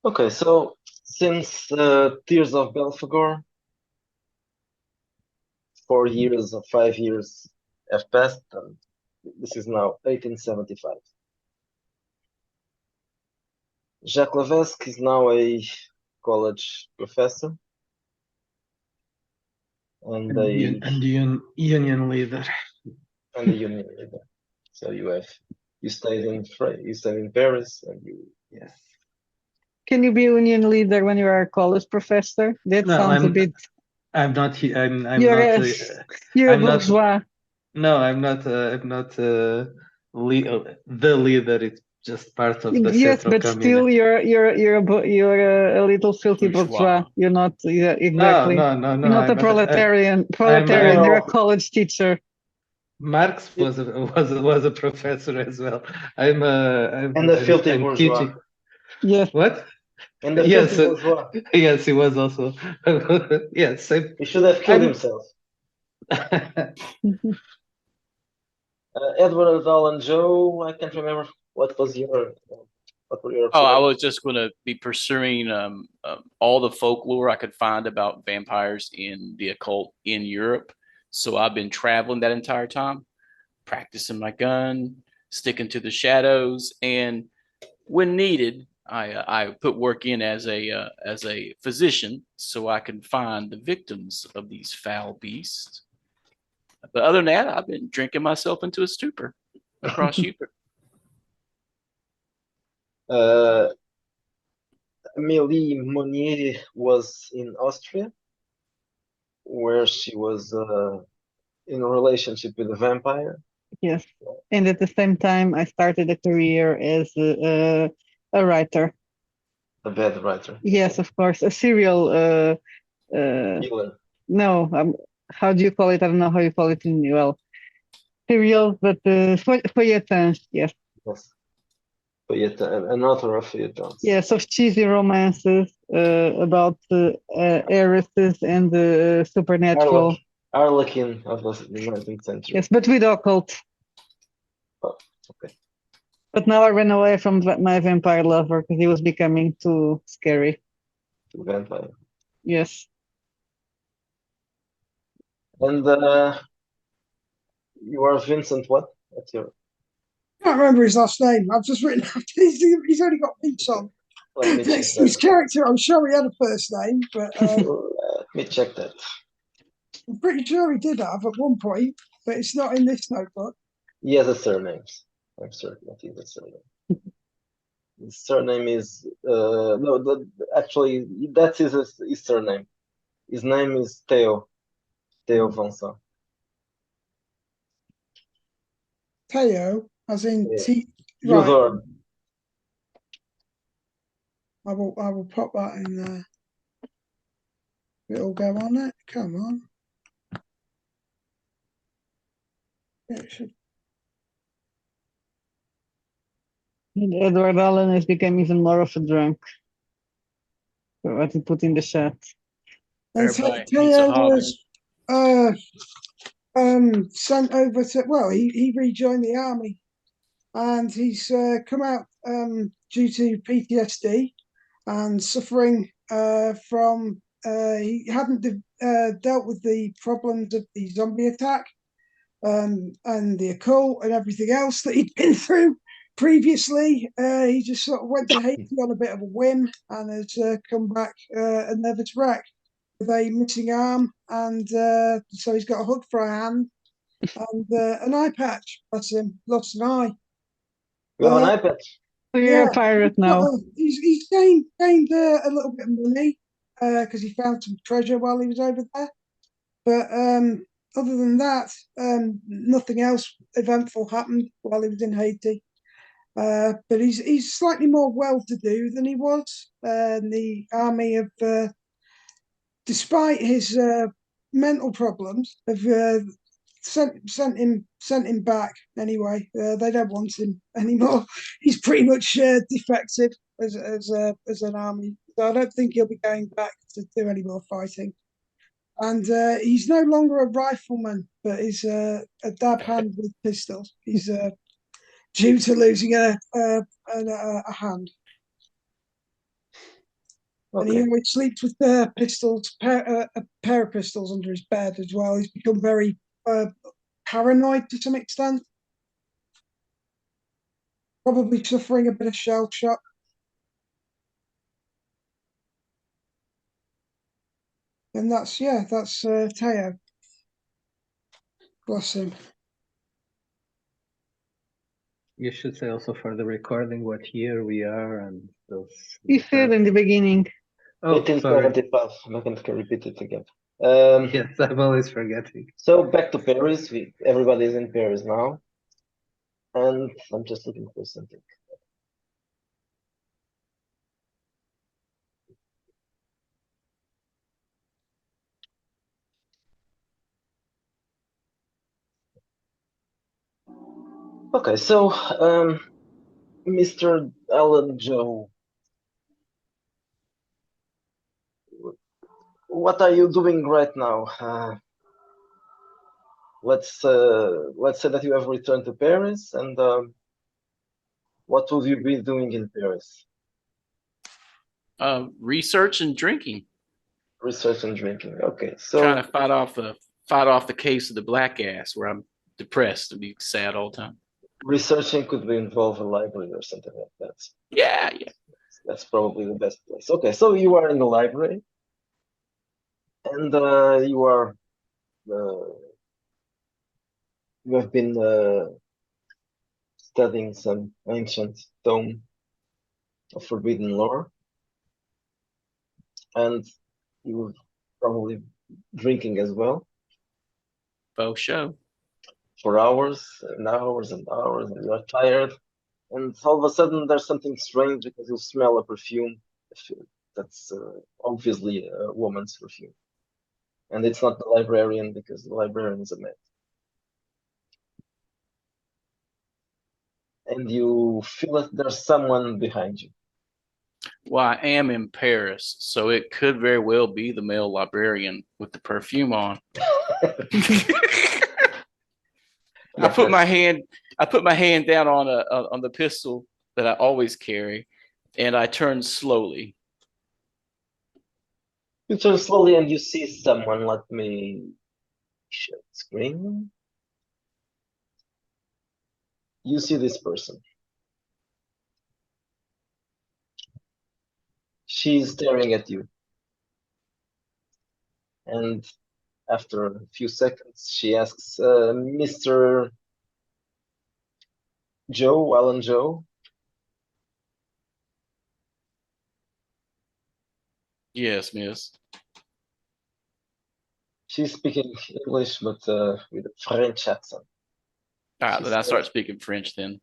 Okay, so since Tears of Belphegor, 4 years or 5 years have passed, and this is now 1875. Jacques Levesque is now a college professor and Union leader. a union leader. So you stayed in Paris, and you Yes. Can you be union leader when you are a college professor? That No, sounds a bit. I'm not. I'm You're not. a you're a I'm not. bourgeois. No, I'm not. I'm not. The leader. It's just part of the Yes, central but still, community. you're a little filthy bourgeois. Bourgeois. You're not, yeah, No, exactly. no, no, no. You're not a proletarian. Proletarian. You're a no, college teacher. Marx it- was a professor as well. I'm and the filthy I'm bourgeois. teaching. Yes. What? And the Yes, filthy bourgeois. yes, he was also. Yes, He should have killed I'm. himself. Edward Allan Joe, I can't remember what were your Oh, I observations. was just going to be pursuing all the folklore I could find about vampires in the occult in Europe. So I've been traveling that entire time, practicing my gun, sticking to the shadows, and when needed, I put work in as a physician so I can find the victims of these foul beasts. But other than that, I've been drinking myself into a stupor across Europe. Uh, Amélie Monnier was in Austria, where she was in a relationship with a vampire. Yes. And at the same time, I started a career as a writer. A bad writer. Yes, of course, a serial. Killer. No, how do you call it? I don't know how you call it in serial, but feuilletons. Yes. Yes. An author of feuilletons. Yes, of cheesy romances about heiresses and supernatural. Harlequin of the 19th century. Yes, but with occult. Oh, okay. But now I ran away from my vampire lover because he was becoming too scary. To vampire. Yes. And you are Vincent what? That's your I can't remember his last name. I've just written. He's only got Peach on. let me check His that. character, I'm sure he had a first name, but Let me check that. I'm pretty sure he did have at one point, but it's not in this notebook. He has a surname. I'm certain that he has a surname. His surname is no, actually that's his surname. His name is Theo Vincent. Teo, as in Yeah. T. Right. Theodore. I will pop that in there. It'll go on it. Come on. Yeah, it should. And Edward Allen has become even more of a drunk. For what he put in the chat. And Everybody needs a Teo hobby. was sent over to. Well, he rejoined the army, and he's come out due to PTSD and suffering from. He hadn't dealt with the problems of the zombie attack and the occult and everything else that he'd been through previously. He just sort of went to Haiti on a bit of a whim and has come back a nervous wreck with a missing arm, and so he's got a hook for a hand and an eye patch. Bless him, lost an eye. You have an iPad. So you're a pirate now. He's gained a little bit of money because he found some treasure while he was over there. But other than that, nothing else eventful happened while he was in Haiti. But he's slightly more well-to-do than he was. The army have, despite his mental problems, have sent him back anyway. They don't want him anymore. He's pretty much defected as an army. So I don't think he'll be going back to do any more fighting. And he's no longer a rifleman, but he's a dab hand with pistols. He's due to losing a hand. And he Okay. always sleeps with pistols, a pair of pistols under his bed as well. He's become very paranoid to some extent. Probably suffering a bit of shell shock. And that's Teo. Bless him. You should say also for the recording what year we are and those. You said in the beginning. Oh, sorry. 1875. I'm not going to repeat it again. Yes, I'm always forgetting. So back to Paris. Everybody is in Paris now, and I'm just looking for something. Okay, so Mr. Alan Joe, what are you doing right now? Let's say that you have returned to Paris, and what will you be doing in Paris? Research and drinking, Research and drinking. Okay, trying so to fight off the case of the black ass, where I'm depressed and be sad all the time. researching could be involve a library or something like that. Yeah, yeah. That's probably the best place. Okay, so you are in the library, and you have been studying some ancient tome of forbidden lore, and you're probably drinking as well Faux show. for hours and hours and hours, and you are tired, and all of a sudden there's something strange because you smell a perfume that's obviously a woman's perfume, and it's not the librarian because the librarian is a man. And you feel that there's someone behind you. Well, I am in Paris, so it could very well be the male librarian with the perfume on. I put my hand down on the pistol that I always carry, and I turn slowly. You turn slowly and you see someone. Let me share the screen. You see this person. She's staring at you. And after a few seconds, she asks, Mr. Joe, Alan Joe, Yes, miss. she's speaking English, but with a French accent. All right, She then I said- start speaking French then.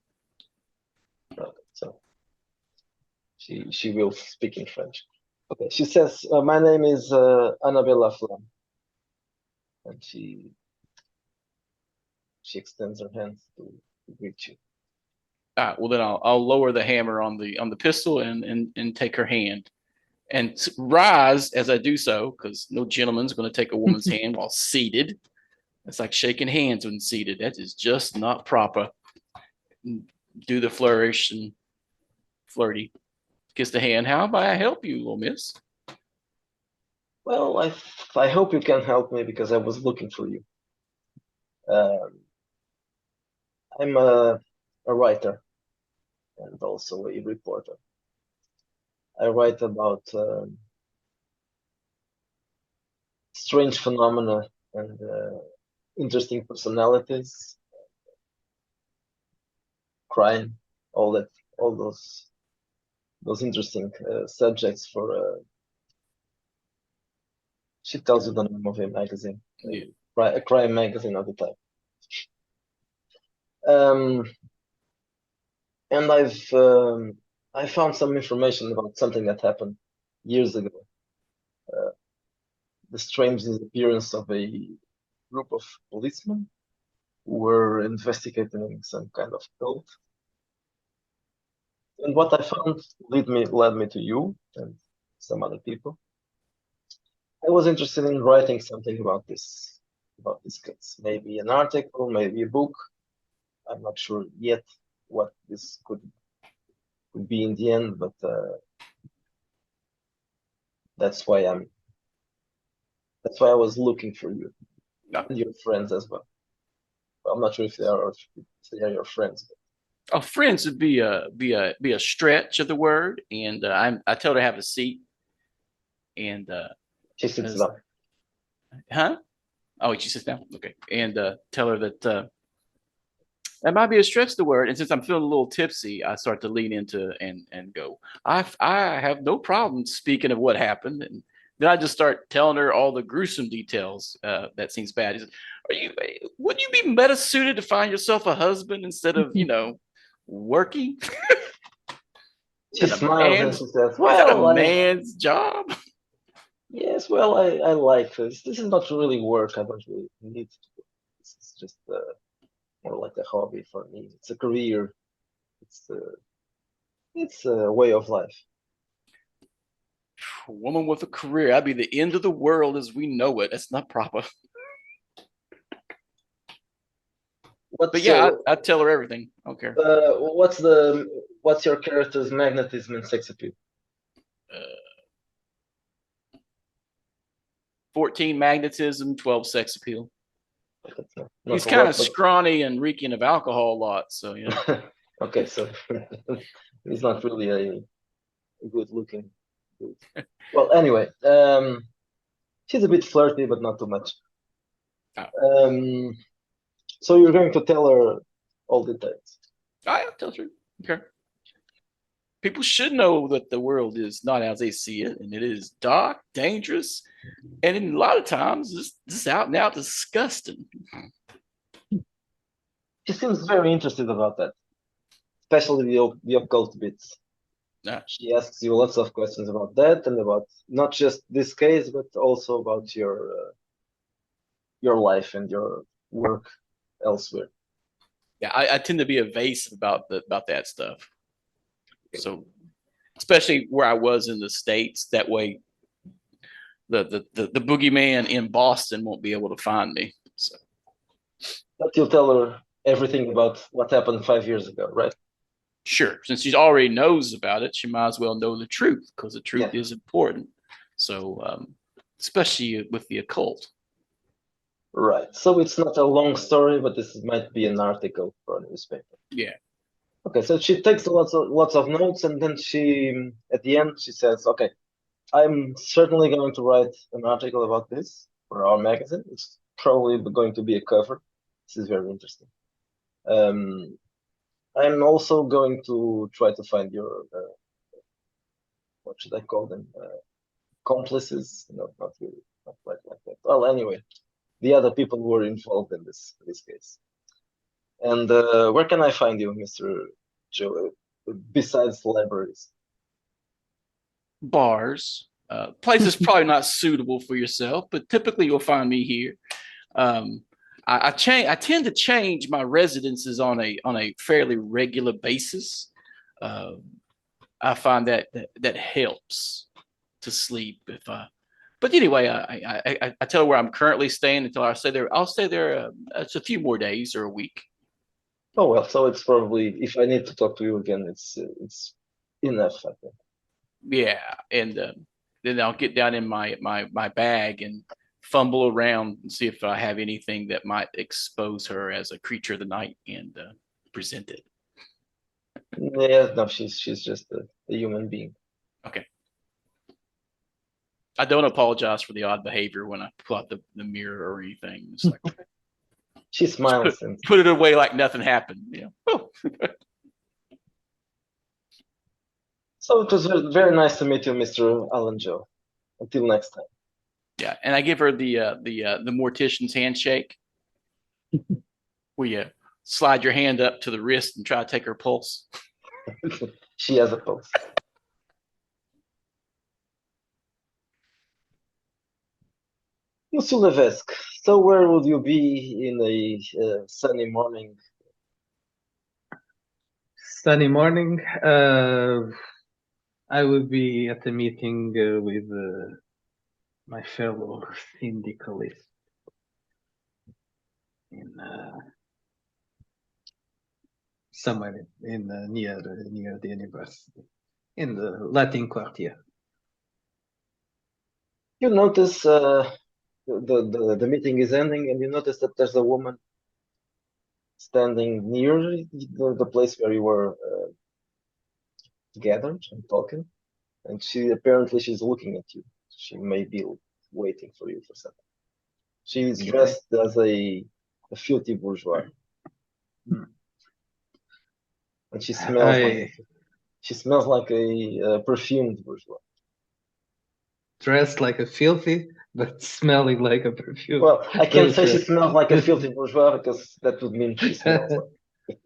Okay, so she will speak in French. Okay, she says, my name is Annabella Flam. And she extends her hand to greet you. All right, well then I'll lower the hammer on the pistol and take her hand and rise as I do so, because no gentleman's going to take a woman's hand while seated. It's like shaking hands when seated. That is just not proper. Do the flourish and flirty. Kiss the hand. How may I help you, little miss? Well, I hope you can help me because I was looking for you. I'm a writer and also a reporter. I write about strange phenomena and interesting personalities, crime, all those interesting subjects for. She tells you the name of a magazine, Yeah. a crime magazine at the time. And I found some information about something that happened years ago. The strange disappearance of a group of policemen who were investigating some kind of cult. And what I found led me to you and some other people. I was interested in writing something about this case. Maybe an article, maybe a book. I'm not sure yet what this could be in the end, but That's why I was looking for you Yeah. and your friends as well. I'm not sure if they are your friends. Oh, friends would be a stretch of the word, and I tell her to have a seat, and She sits as- down. huh? Oh, she sits down. Okay, and tell her that that might be a stretch of the word. And since I'm feeling a little tipsy, I start to lean into and go. I have no problem speaking of what happened, and then I just start telling her all the gruesome details. That seems bad. He says, Wouldn't you be meta suited to find yourself a husband instead of working? She Is that a smiles and man's she says, is that a "Well, man's job?" yes, well, I like this. This is not really work. I don't really need to do. This is just more like a hobby for me. It's a career. It's a way of life." A woman with a career, that'd be the end of the world as we know it. That's not proper. What's But yeah, I tell her everything. I don't care. what's your character's magnetism and sex appeal? 14 magnetism, 12 sex appeal. That's not He's a kind lot, of but scrawny and reeking of alcohol a lot. So yeah. okay, so he's not really a good looking dude. Well, anyway, she's a bit flirty, but not too much. Oh. So you're going to tell her all details. I tell her. Okay. People should know that the world is not as they see it, and it is dark, dangerous, and in a lot of times just out and out disgusting. She seems very interested about that, especially the occult bits. Yeah. She asks you lots of questions about that and about not just this case, but also about your life and your work elsewhere. Yeah, I tend to be evasive about that stuff. So, especially where I was in the States, that way the boogeyman in Boston won't be able to find me. So, But you'll tell her everything about what happened 5 years ago, right? sure, since she already knows about it, she might as well know the truth because the truth Yeah. is important. So, especially with the occult. Right. So it's not a long story, but this might be an article for a newspaper. Yeah. Okay, so she takes lots of notes, and then at the end, she says, "Okay, I'm certainly going to write an article about this for our magazine. It's probably going to be a cover. This is very interesting. Um, I'm also going to try to find your what should I call them? Accomplices? No, not really, not quite like that. Well, anyway, the other people who were involved in this case. And where can I find you, Mr. Joe, besides libraries?" Bars. Place is probably not suitable for yourself, but typically you'll find me here. I tend to change my residences on a fairly regular basis. I find that helps to sleep if I. But anyway, I tell her where I'm currently staying until I stay there. I'll stay there. It's a few more days or a week. Oh well, so it's probably if I need to talk to you again, it's enough, I think. Yeah, and then I'll get down in my bag and fumble around and see if I have anything that might expose her as a creature of the night and present it. Yeah, no, she's just a human being. Okay. I don't apologize for the odd behavior when I pull out the mirror or anything. It's like She smiles and put it away like nothing happened. You know. Oh. so it was very nice to meet you, Mr. Alan Joe. Until next time. Yeah, and I give her the mortician's handshake, where you slide your hand up to the wrist and try to take her pulse. She has a pulse. Monsieur Levesque, so where would you be in a sunny morning? Sunny morning. I will be at a meeting with my fellow syndicalists in somewhere in near the university in the Latin Quartier. You notice the meeting is ending, and you notice that there's a woman standing near the place where you were gathered and talking, and she's looking at you. She may be waiting for you for something. She is dressed as a filthy bourgeois, and she smells like a perfumed bourgeois. Dressed like a filthy, but smelling like a perfume. Well, I can't say she bourgeois. smells like a filthy bourgeois because that would mean she smells like.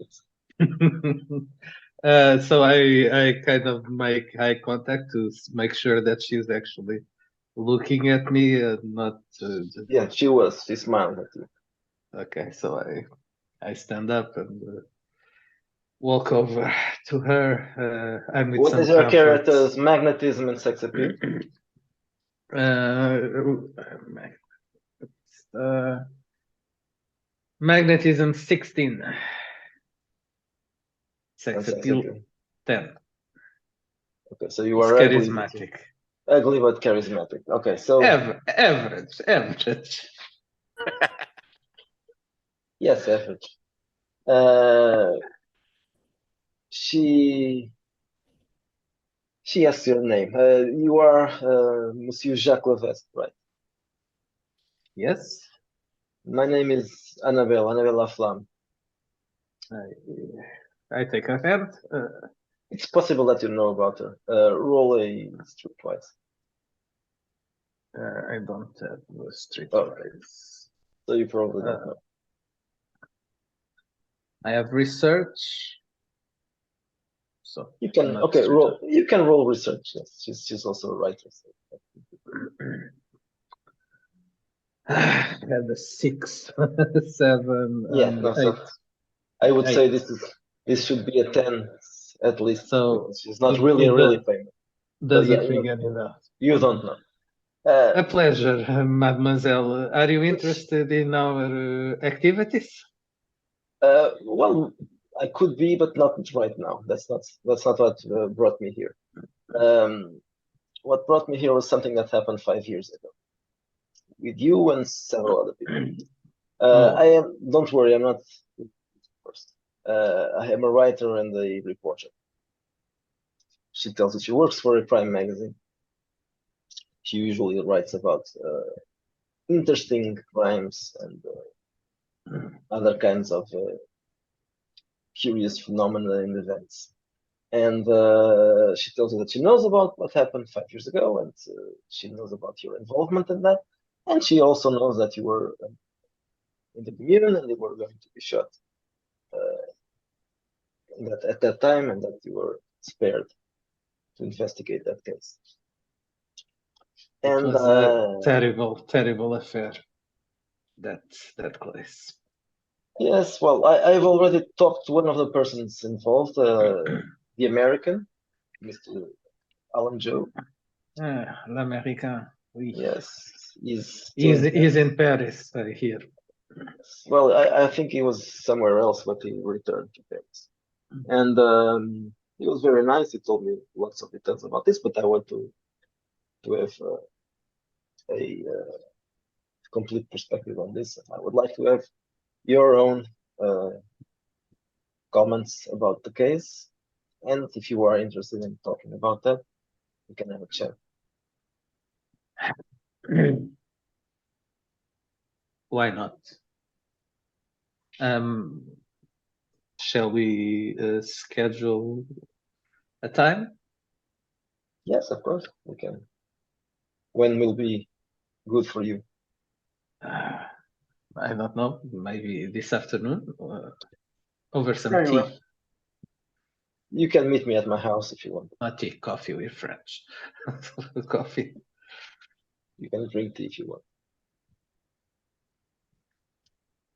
So I kind of make eye contact to make sure that she's actually looking at me and not just... Yeah, she was. She smiled at you. Okay, so I stand up and walk over to her. I'm with What some is your comfort. character's magnetism and sex appeal? Magnetism 16. Sex And sex appeal appeal. 10. Okay, so you It's are charismatic. ugly but charismatic. Okay, so Average. yes, average. She asks your name. You are Monsieur Jacques Levesque, right? Yes. My name is Annabelle Laflamme. I take her hand. It's possible that you know about her. Roll a streetwise. I don't have a street Okay. wise. So you probably don't know. I have research. So You can not okay street roll. You can roll research. Yes, she's also a writer. So. I have a 6, 7, Yeah, and no, 8. so I would say 8. this should be a 10 at least. So she's not really famous. Doesn't Yeah, ring any bell. you don't know. A pleasure, mademoiselle. Are you interested in our activities? Well, I could be, but not right now. That's not what brought me here. What brought me here was something that happened 5 years ago with you and several other people. Don't worry, I'm not first. I am a writer and a reporter. She tells you she works for a crime magazine. She usually writes about interesting crimes and other kinds of curious phenomena and events. And she tells you that she knows about what happened 5 years ago, and she knows about your involvement in that. And she also knows that you were in the commune and you were going to be shot at that time, and that you were spared to investigate that case. It was a terrible affair. That case. Yes, well, I've already talked to one of the persons involved, the American, Mr. Alan Joe. L'Américain. Oui. Yes, he's in Paris here. Well, I think he was somewhere else, but he returned to Paris. And he was very nice. He told me lots of details about this, but I want to have a complete perspective on this. I would like to have your own comments about the case. And if you are interested in talking about that, we can have a chat. Why not? Shall we schedule a time? Yes, of course, we can. When will be good for you? I don't know. Maybe this afternoon, over some Very tea. well. You can meet me at my house if you want. Not tea, coffee. We're French. Coffee. You can drink tea if you want.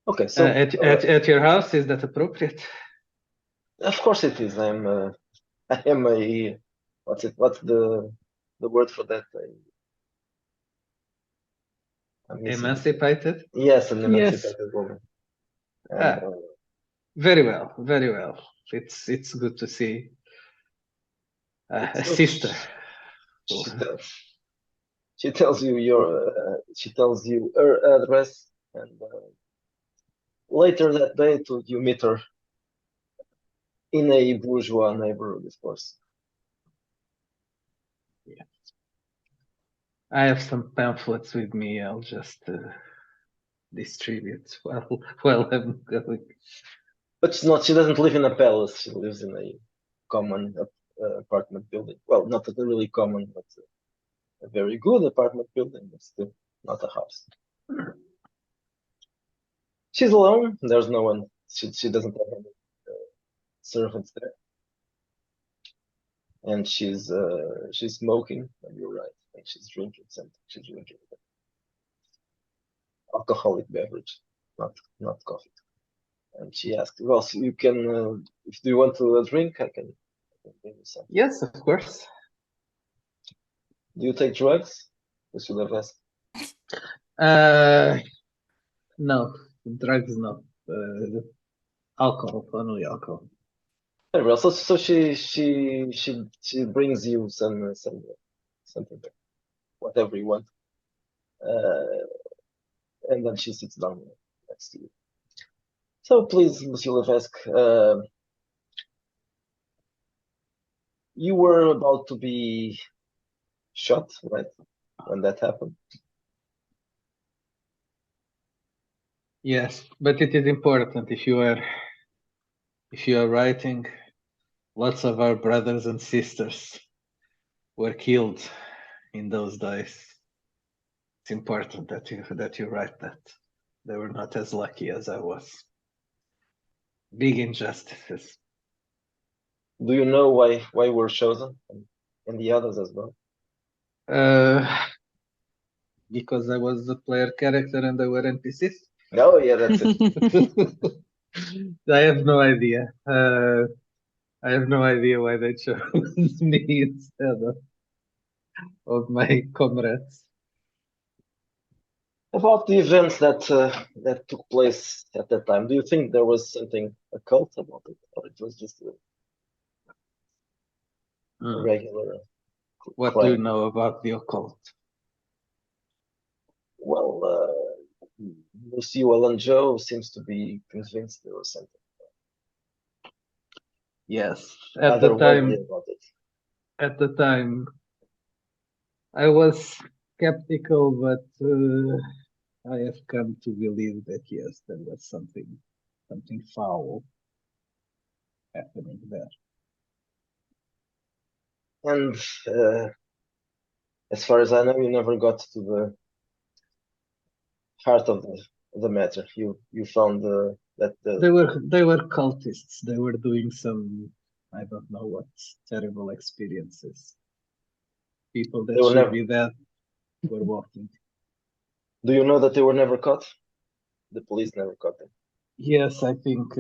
Okay, so at your house, is that appropriate? Of course it is. I am a what's the word for that? Emancipated? Yes, an emancipated woman. And, very well. It's good to see a sister. She tells you her address, and later that day, you meet her in a bourgeois neighborhood, of course. I have some pamphlets with me. I'll just distribute while I'm going. But she doesn't live in a palace. She lives in a common apartment building. Well, not a really common, but a very good apartment building, but still not a house. She's alone. There's no one. She doesn't have any servants there, and she's smoking. You're right. And she's drinking something. She's drinking alcoholic beverage, not coffee. And she asked, "Well, so you can, if do you want to drink, I can bring you some. Yes, of course. Do you take drugs?" We should have asked. No, drugs, no. Alcohol, only alcohol. Very well. So she brings you something, whatever you want, and then she sits down next to you. So please, Monsieur Levesque, you were about to be shot, right? When that happened. Yes, but it is important if you are writing, lots of our brothers and sisters were killed in those days. It's important that you write that. They were not as lucky as I was. Big injustices. Do you know why we're chosen, and the others as well? Because I was a player character and they were NPCs. Oh yeah, that's it. I have no idea. I have no idea why they chose me instead of my comrades. About the events that took place at that time, do you think there was something occult about it, or it was just a regular What crime? do you know about the occult? Well, Lucio and Joe seems to be convinced there was something Yes, at the otherworldly about it. time, I was skeptical, but I have come to believe that yes, there was something foul happening there. And as far as I know, you never got to the heart of the matter. You found that They were cultists. They were doing some, I don't know what, terrible experiences. People that They were should never- be dead were walking. Do you know that they were never caught? The police never caught them. Yes, I think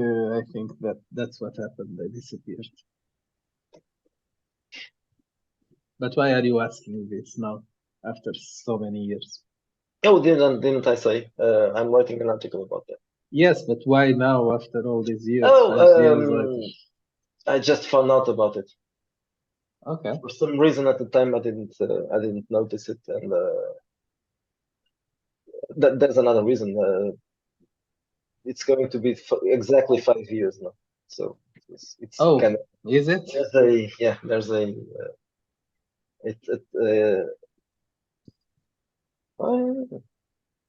that's what happened. They disappeared. But why are you asking this now, after so many years? Oh, didn't I say? I'm writing an article about that. Yes, but why now, after all these years? Oh, 5 years later. I just found out about it. Okay. For some reason at the time I didn't notice it, and there's another reason. It's going to be exactly 5 years now, so it's Oh, kind of is it? there's a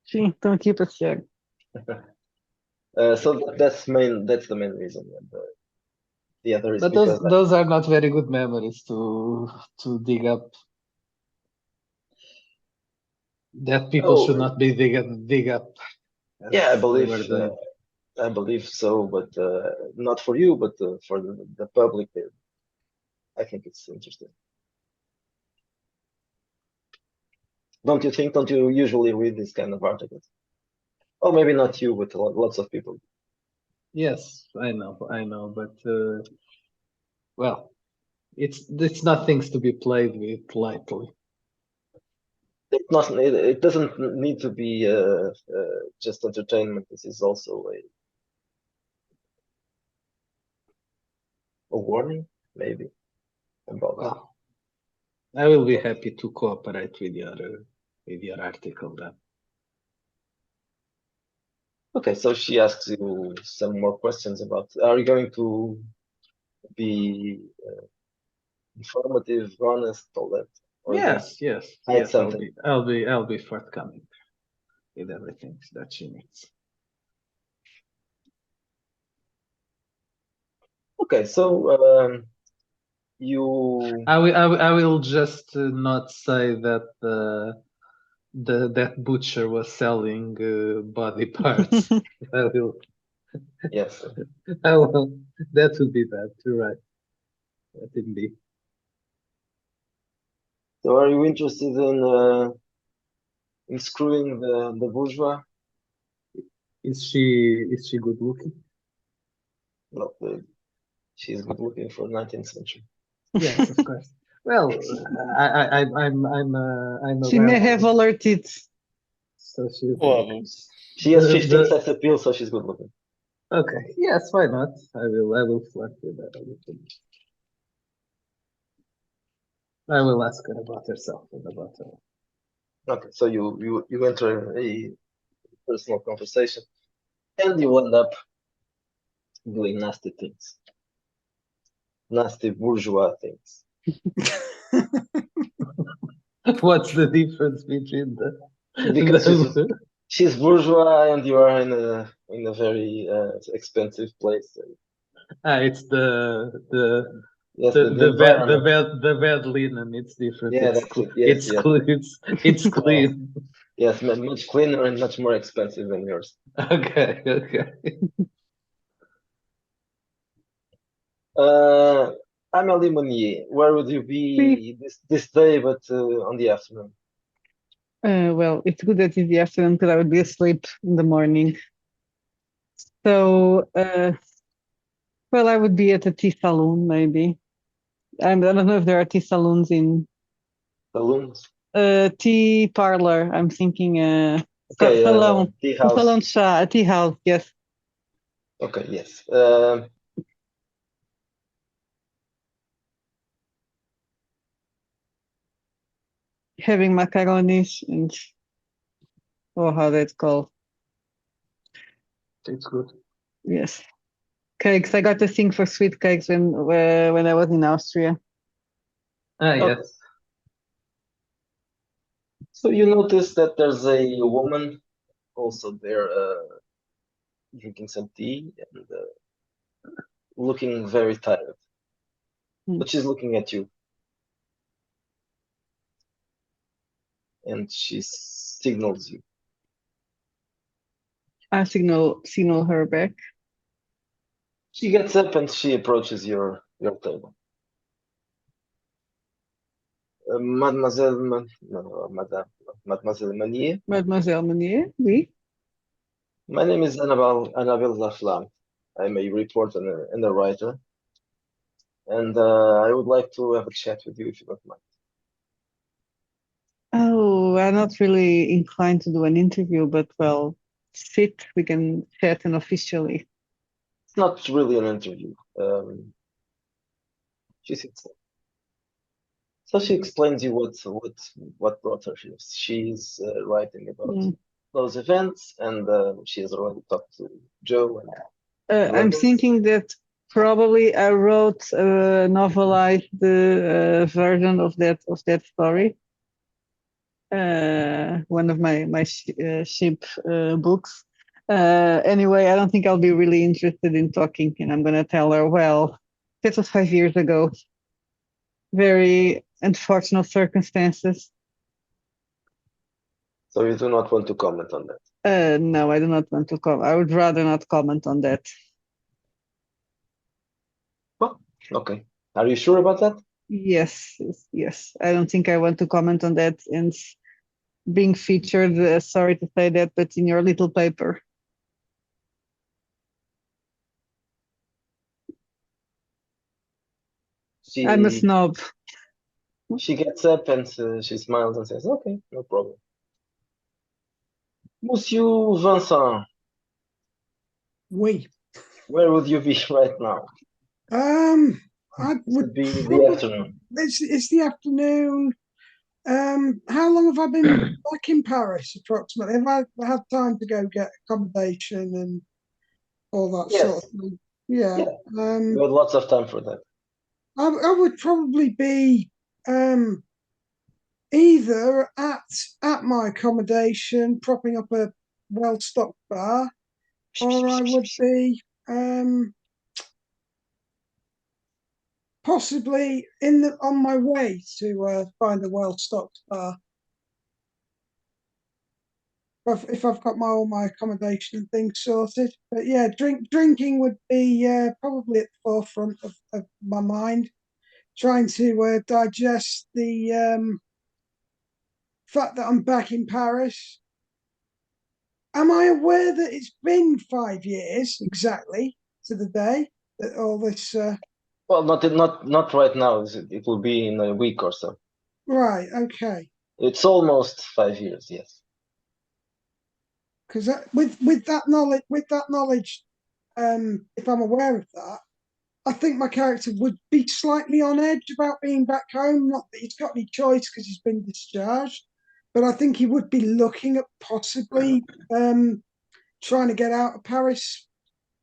Sim, estão aqui a passear. so that's the main reason. And, the other is But because those are not very good memories to dig up. That people should not be dig up. Yeah, I as they were doing. believe so, but not for you, but for the public. I think it's interesting. Don't you think? Don't you usually read this kind of articles? Or maybe not you, but lots of people. Yes, I know, but well, it's not things to be played with lightly. It doesn't need to be just entertainment. This is also a warning, maybe, about Well, I will be happy to cooperate with your with your article then. Okay, so she asks you some more questions about, are you going to be informative, honest, all that? Or Yes, just yes, hide yes. something? I'll be forthcoming with everything that she needs. Okay, so you I will just not say that that butcher was selling body parts. I will. yes. I will. That would be bad. You're right. That indeed. So are you interested in screwing the bourgeois? Is she good looking? No, she's good looking for 19th century. Yes, of course. Well, I'm a She may have werewolf, all her teeth. so she's Well, She has The- 15 the- sex appeal, so she's good looking. okay. Yes, why not? I will flirt with that a little bit. I will ask her about herself and about her. Okay, so you enter a personal conversation, and you end up doing nasty things, nasty bourgeois things. What's the difference between the? Because the- she's bourgeois and you are in a very expensive place. it's the Yes, the the the bed the environment. bed the bed linen. It's different. Yeah, It's that's it. Yes, yes. it's clean. Yes, much cleaner and much more expensive than yours. Okay, okay. Amélie Monnier, where would you be this day, but on the afternoon? Well, it's good that it's the afternoon because I would be asleep in the morning. So, well, I would be at a tea saloon maybe. I don't know if there are tea saloons in Saloons? tea parlor. I'm thinking Okay, salão, tea um house. salão de chá, a tea house. Yes. Okay, yes. Having macaronis and how that's called. It's good. Yes. Cakes. I got a thing for sweet cakes when I was in Austria. Ah, Okay. yes. So you notice that there's a woman also there drinking some tea and looking very tired. But she's looking at you. And she signals you. I signal her back. She gets up and she approaches your table. Mademoiselle Manier. Mademoiselle Meunier, oui. My name is Annabelle Laflamme. I'm a reporter and a writer. And I would like to have a chat with you if you don't mind. Oh, I'm not really inclined to do an interview, but well, sit, we can chat unofficially. It's not really an interview. She sits there. So she explains you what brought her here. She's writing about those events, and she has already talked to Joe. And I'm thinking that probably I wrote a novelized version of that story. One of my ship books. Anyway, I don't think I'll be really interested in talking, and I'm gonna tell her, well, that was 5 years ago. Very unfortunate circumstances. So you do not want to comment on that? No, I do not want to comment. I would rather not comment on that. Well, okay. Are you sure about that? Yes. I don't think I want to comment on that. And being featured, sorry to say that, but in your little paper. I'm a snob. She gets up and she smiles and says, okay, no problem. Monsieur Vincent. Oui. Where would you be right now? I It would would be the afternoon. It's the afternoon. How long have I been back in Paris, approximately? Have I had time to go get accommodation and all that sort Yes. of thing? Yeah. Yeah. You had lots of time for that. I would probably be either at my accommodation, propping up a well-stocked bar, or I would be possibly on my way to find a well-stocked bar. If I've got all my accommodation and things sorted. But yeah, drinking would be probably at the forefront of my mind, trying to digest the fact that I'm back in Paris. Am I aware that it's been 5 years exactly to the day that all this? Well, not right now. It will be in a week or so. Right. Okay. It's almost 5 years. Yes. Because with that knowledge, if I'm aware of that, I think my character would be slightly on edge about being back home. Not that he's got any choice because he's been discharged, but I think he would be looking at possibly trying to get out of Paris,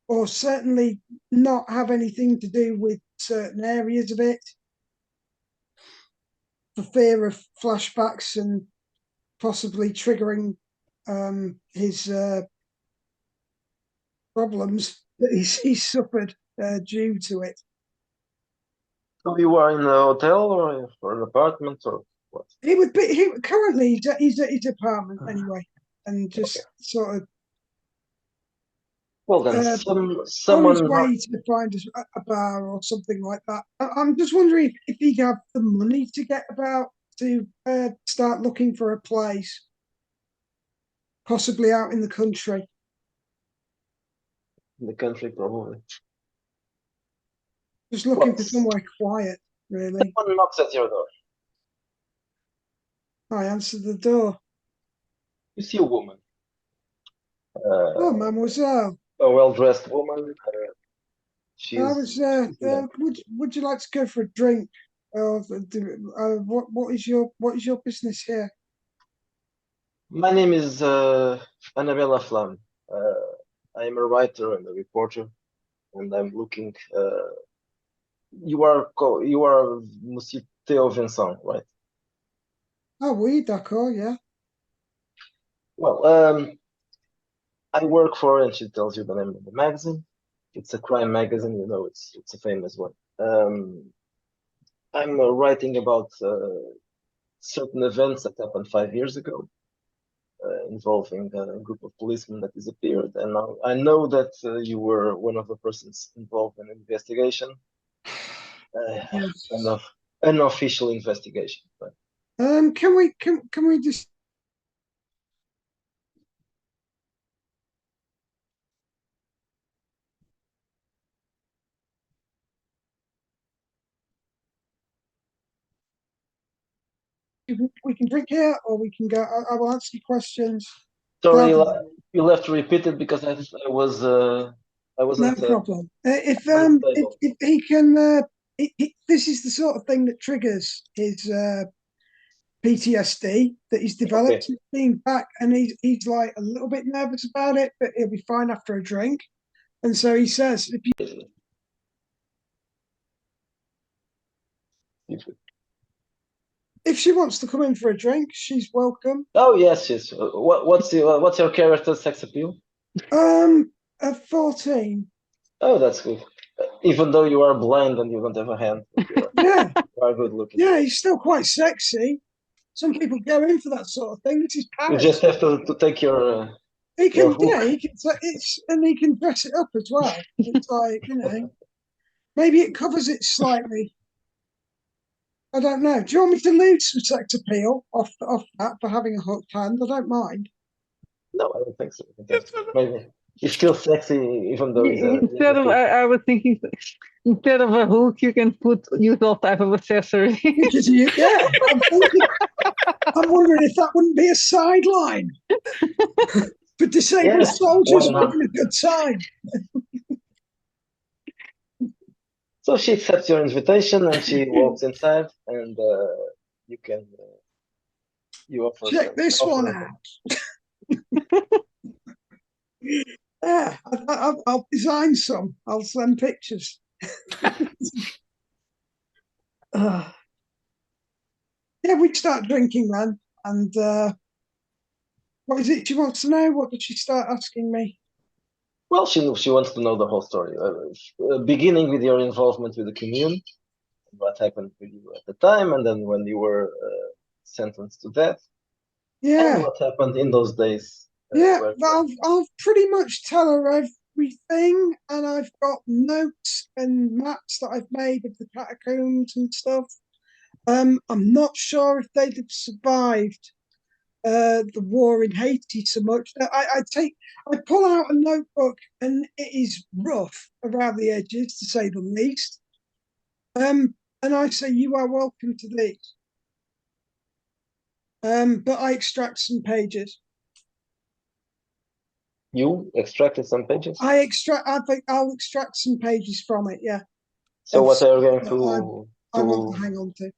or certainly not have anything to do with certain areas of it, for fear of flashbacks and possibly triggering his problems that he's suffered due to it. So you are in a hotel or an apartment or what? He currently he's at his apartment anyway, and just sort of Well, then on his someone. way to find a bar or something like that. I'm just wondering if he have the money to get about to start looking for a place, possibly out in the country. In the country, probably. Just looking Well, for somewhere quiet, really. someone knocks at your door. I answered the door. You see a woman, Oh, mademoiselle. a well-dressed woman. I She's was. yeah. Would you like to go for a drink? What is your business here? My name is Annabella Flam. I am a writer and a reporter, and I'm looking. You are Monsieur Theo Vincent, right? Oh, oui, d'accord, yeah. Well, I work for, and she tells you the name of the magazine. It's a crime magazine, you know. It's a famous one. I'm writing about certain events that happened 5 years ago, involving a group of policemen that disappeared. And now I know that you were one of the persons involved in an investigation, Yes. an unofficial investigation. But Can we just we can drink here, or we can go. I will ask you questions. sorry, Privately. you'll have to repeat it because I No wasn't problem. unstable. If he can, this is the sort of thing that triggers his PTSD that he's developed. Okay. He's being back, and he's like a little bit nervous about it, but he'll be fine after a drink. And so he says, if she wants to come in for a drink, she's welcome. Oh yes, yes. What's your character's sex appeal? At 14. Oh, that's good. Even though you are blind and you don't have a hand, Yeah, you are good looking. yeah, he's still quite sexy. Some people go in for that sort of thing. This is You Paris. just have to take your He can, hook. yeah, he can. And he can dress it up as well. It's like, maybe it covers it slightly. I don't know. Do you want me to lose some sex appeal off that for having a hooked hand? I don't mind. No, I don't think so. Maybe he's still sexy even though he's a Instead of, I was thinking, instead of a hook, you can use all type of accessory. Yeah, I'm wondering if that wouldn't be a sideline for disabled Yes, soldiers why not? having a good time. So she accepts your invitation and she walks inside, and you can You offer check this one offer out. Yeah, I'll design some. I'll send pictures. Yeah, we start drinking then, and what is it she wants to know? What did she start asking me? Well, she wants to know the whole story, beginning with your involvement with the commune, what happened with you at the time, and then when you were sentenced to death, and Yeah, what happened in those days. yeah. Where, I'll pretty much tell her everything, and I've got notes and maps that I've made of the catacombs and stuff. I'm not sure if they'd have survived the war in Haiti so much. I pull out a notebook and it is rough around the edges, to say the least. And I say, you are welcome to these. But I extract some pages. you extracted some pages. I think I'll extract some pages from it. Yeah. So Of what are you going stuff I want to hang on to.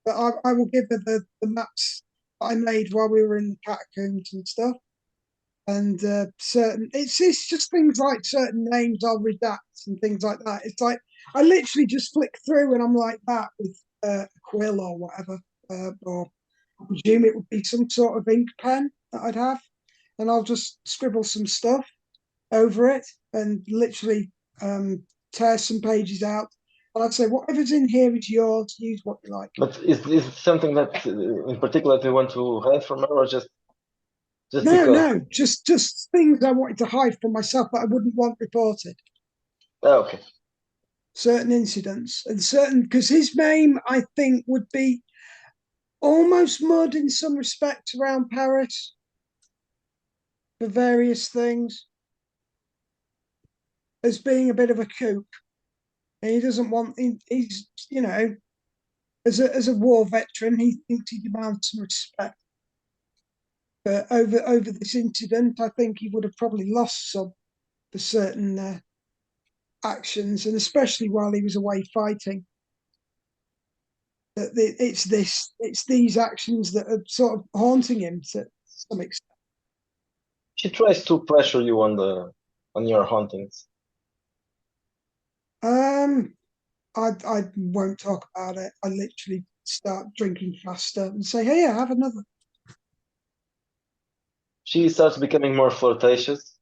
But I will give her the maps that I made while we were in the catacombs and stuff. And certain, it's just things like certain names I'll redact and things like that. It's like I literally just flick through and I'm like that with a quill or whatever, or I presume it would be some sort of ink pen that I'd have, and I'll just scribble some stuff over it and literally tear some pages out. And I'd say whatever's in here is yours. Use what you like. But is it something that in particular you want to hide from her, or just because? No, just things I wanted to hide from myself that I wouldn't want reported. Oh, okay. Certain incidents and certain, because his name I think would be almost mud in some respects around Paris for various things, as being a bit of a kook, and he doesn't want. He's as a war veteran, he thinks he demands some respect. But over this incident, I think he would have probably lost some for certain actions, and especially while he was away fighting. That it's these actions that are sort of haunting him to some extent. She tries to pressure you on your hauntings. I won't talk about it. I literally start drinking faster and say, "Hey, yeah, have another." She starts becoming more flirtatious.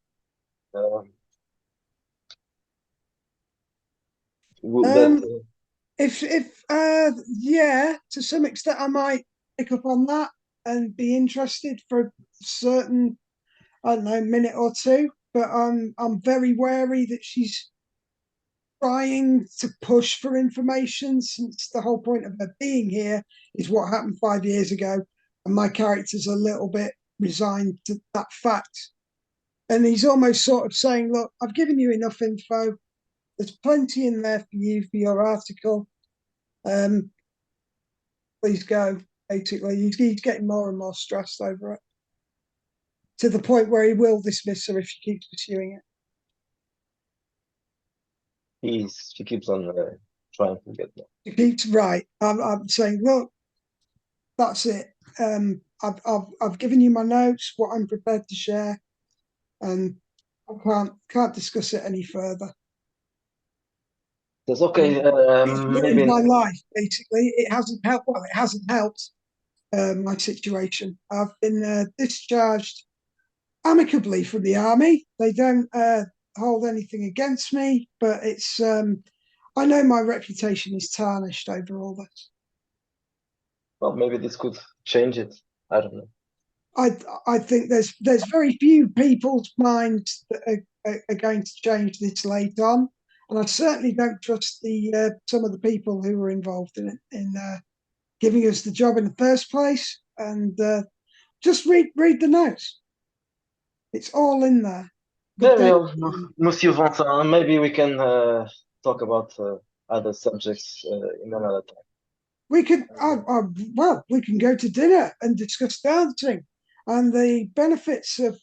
Um, That if yeah, to some extent, I might pick up on that and be interested for a certain, I don't know, minute or two. But I'm very wary that she's trying to push for information, since the whole point of her being here is what happened 5 years ago, and my character's a little bit resigned to that fact. And he's almost sort of saying, "Look, I've given you enough info. There's plenty in there for you for your article. Please go." Basically, he's getting more and more stressed over it, to the point where he will dismiss her if she keeps pursuing it. she keeps on trying to get more. She keeps right. I'm saying, look, that's it. I've given you my notes, what I'm prepared to share, and I can't discuss it any further. Says okay, It's ruined my life. Basically, it hasn't helped. Well, it hasn't helped my situation. I've been discharged amicably from the army. They don't hold anything against me, but it's. I know my reputation is tarnished over all this. well, maybe this could change it. I don't know. I think there's very few people's minds that are going to change this late on, and I certainly don't trust the some of the people who were involved in it, in giving us the job in the first place. And just read the notes; it's all in there. Very well, Monsieur Vincent. Maybe we can talk about other subjects in another time. We could, well, we can go to dinner and discuss dancing and the benefits of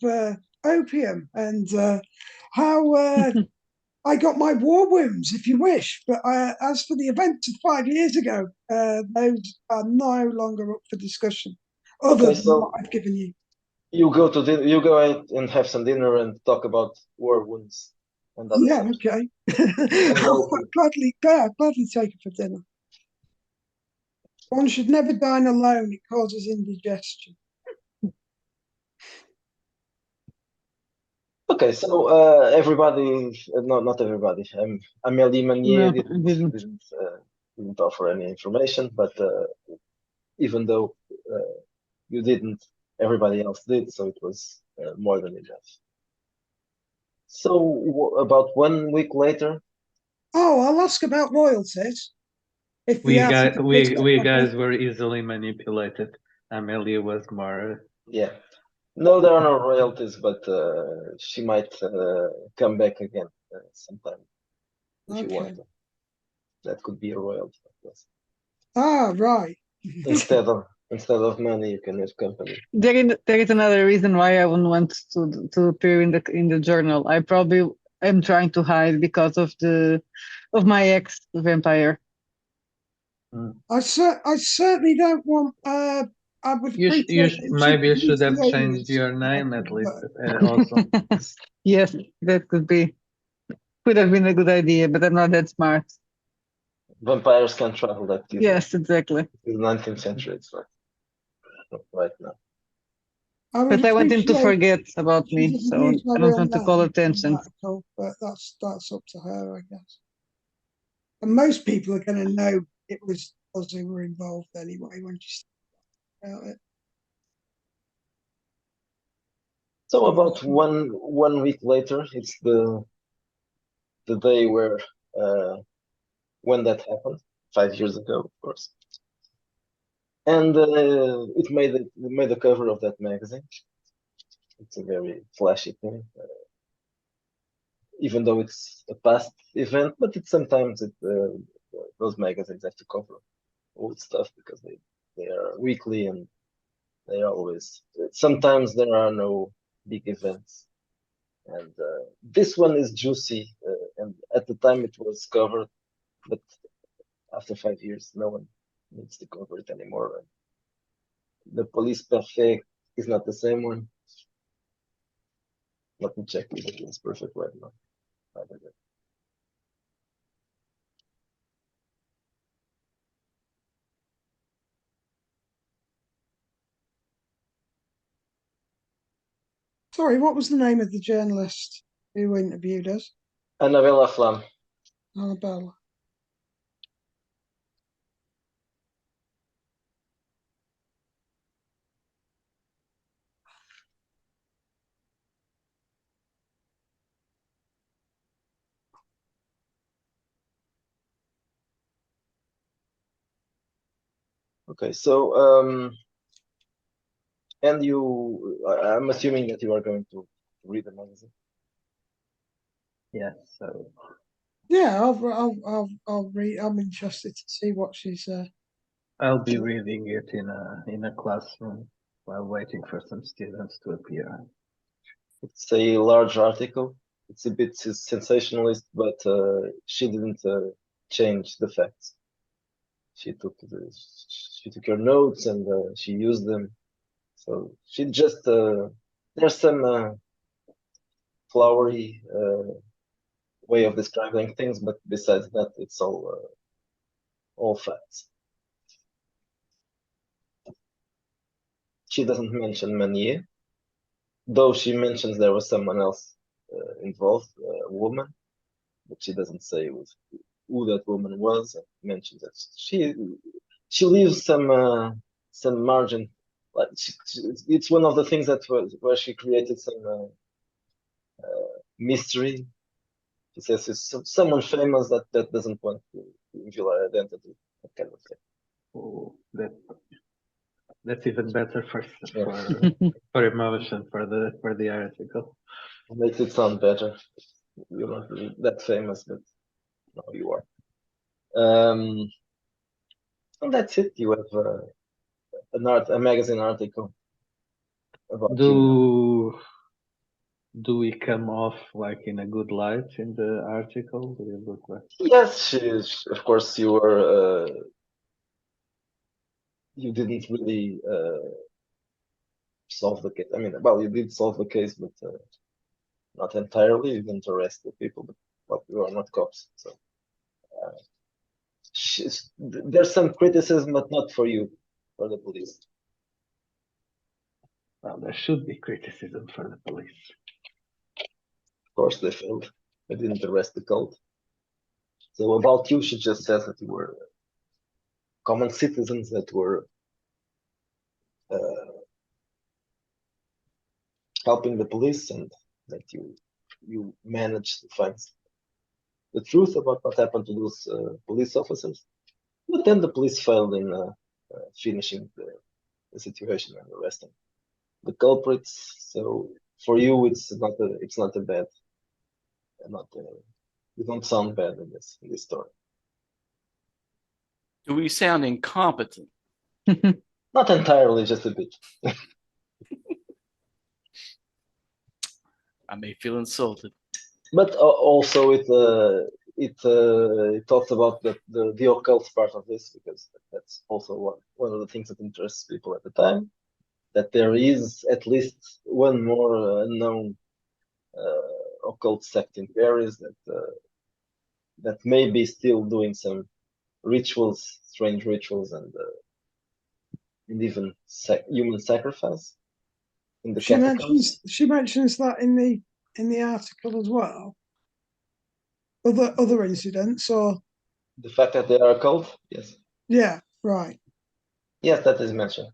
opium, and how I got my war wounds, if you wish. But as for the events of 5 years ago, those are no longer up for discussion. Other Okay, than so what I've given you. you go out and have some dinner and talk about war wounds and other Yeah, subjects. okay. And I'll go gladly take it for dinner. One should never dine alone, it causes indigestion. Okay, so everybody, not everybody. Amélie Manier No, I didn't. didn't offer any information, but even though you didn't, everybody else did, so it was more than enough. So about 1 week later, Oh, I'll ask about royalties. If the We article guys were easily manipulated. Amelia was more. yeah, no, there are no royalties, but she might come back again sometime if you want Okay. to. That could be a royalty, I guess. Ah, right. Instead of money, you can have company. There is another reason why I wouldn't want to appear in the journal. I probably am trying to hide because of my ex vampire. I certainly don't want. I would appreciate Maybe you should have alias, changed your name at least. but Also, Yes, that could have been a good idea, but I'm not that smart. Vampires can travel that easily. Yes, exactly. It's 19th century, it's not right now. But I want him to appreciate forget about she me, doesn't so use my I don't real want to call name in attention. the article, but that's up to her, I guess. And most people are going to know it was us who were involved anyway when she started about it. So about one week later, it's the day where when that happened, 5 years ago, of course. And it made the cover of that magazine. It's a very flashy thing, even though it's a past event. But sometimes those magazines have to cover old stuff because they are weekly and they always. Sometimes there are no big events, and this one is juicy. And at the time it was covered, but after 5 years, no one needs to cover it anymore. The police perfect is not the same one. Let me check if it is perfect right now. Sorry, what was the name of the journalist who interviewed us? Annabella Flam. Annabella. Okay, so and I'm assuming that you are going to read the magazine. yes. So Yeah, I'll read. I'm interested to see what she's. I'll be reading it in a classroom while waiting for some students to appear. It's a large article. It's a bit sensationalist, but she didn't change the facts. She took her notes and she used them. So she just there's some flowery way of describing things, but besides that, it's all facts. She doesn't mention Manier, though she mentions there was someone else involved, a woman, but she doesn't say who that woman was. And mentions that she leaves some margin. Like it's one of the things where she created some mystery. She says it's someone famous that doesn't want to reveal her identity, that kind of thing. Oh, that's even better for Yeah. for emotion for the article. Makes it sound better. You're not really that famous, but now you are. And that's it. You have a magazine article about you. Do we come off like in a good light in the article? Do you look like? Yes, of course you were. You didn't really solve the case. I mean, well, you did solve the case, but not entirely. You didn't arrest the people, but you are not cops. So there's some criticism, but not for you, for the police. Well, there should be criticism for the police. Of course, they failed. They didn't arrest the cult. So about you, she just says that you were common citizens that were helping the police, and that you managed to find the truth about what happened to those police officers. But then the police failed in finishing the situation and arresting the culprits. So for you, it's not a bad, you don't sound bad in this story. Do we sound incompetent? Not entirely, just a bit. I may feel insulted. But also it talks about the occult part of this, because that's also one of the things that interests people at the time. That there is at least one more unknown occult sect in Paris that may be still doing some rituals, strange rituals, and even human sacrifice in the catacombs. She mentions that in the article as well. Other incidents, or the fact that they are a cult, yes. Yeah, right. Yes, that is mentioned.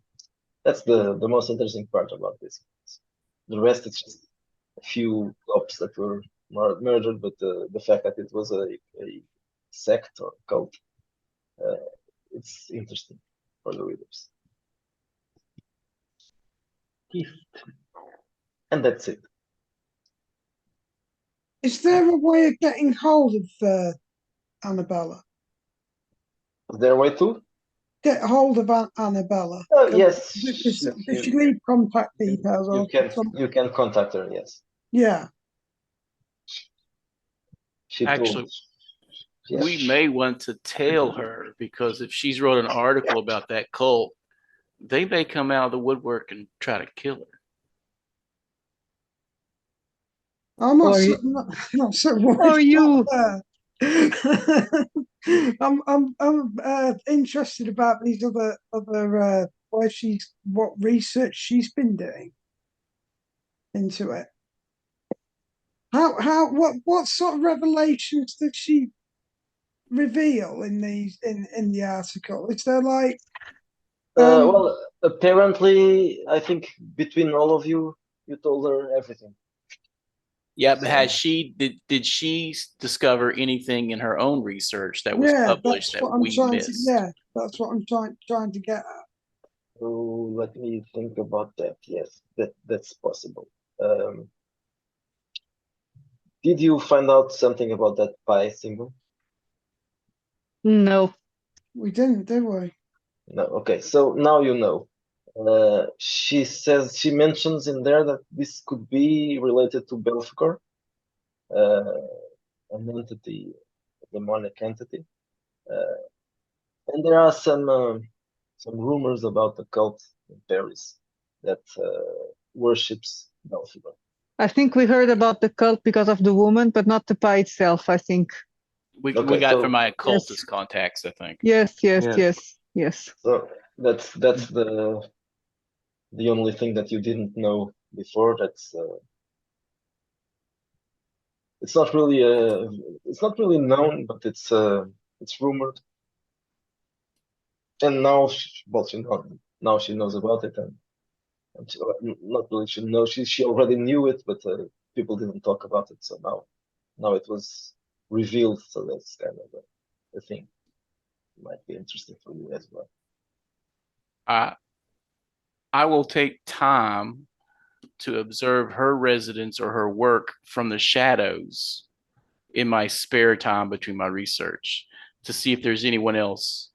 That's the most interesting part about this. The rest is just a few cops that were murdered, but the fact that it was a sect or cult, it's interesting for the readers. And that's it. Is there a way of getting hold of Annabella? Is there a way to get hold of Annabella? Yes. Did she leave contact details? You can contact her. Yes. Yeah. Actually, we may want to tell her, because if she's wrote an article about that cult, they may come out of the woodwork and try to kill her. I'm not so worried. Are you? I'm interested about these other what research she's been doing into it. What sort of revelations did she reveal in the article? Is there like well, apparently, I think between all of you, you told her everything. Yeah, but did she discover anything in her own research that was published that we missed? That's what I'm trying to get at. Oh, let me think about that. Yes, that's possible. Did you find out something about that pi symbol? No. We didn't, did we? No. Okay, so now you know. She mentions in there that this could be related to Belphegor, an entity, a demonic entity, and there are some rumors about the cult in Paris that worships Belphegor. I think we heard about the cult because of the woman, but not the pie itself, I think. We got from my occultist contacts, I think. Yes. So that's the only thing that you didn't know before. That's it's not really known, but it's rumored. And now she knows about it, and she, not really she knows she already knew it, but people didn't talk about it. So now it was revealed. So that's kind of a thing. It might be interesting for you as well. I will take time to observe her residence or her work from the shadows in my spare time between my research to see if there's anyone else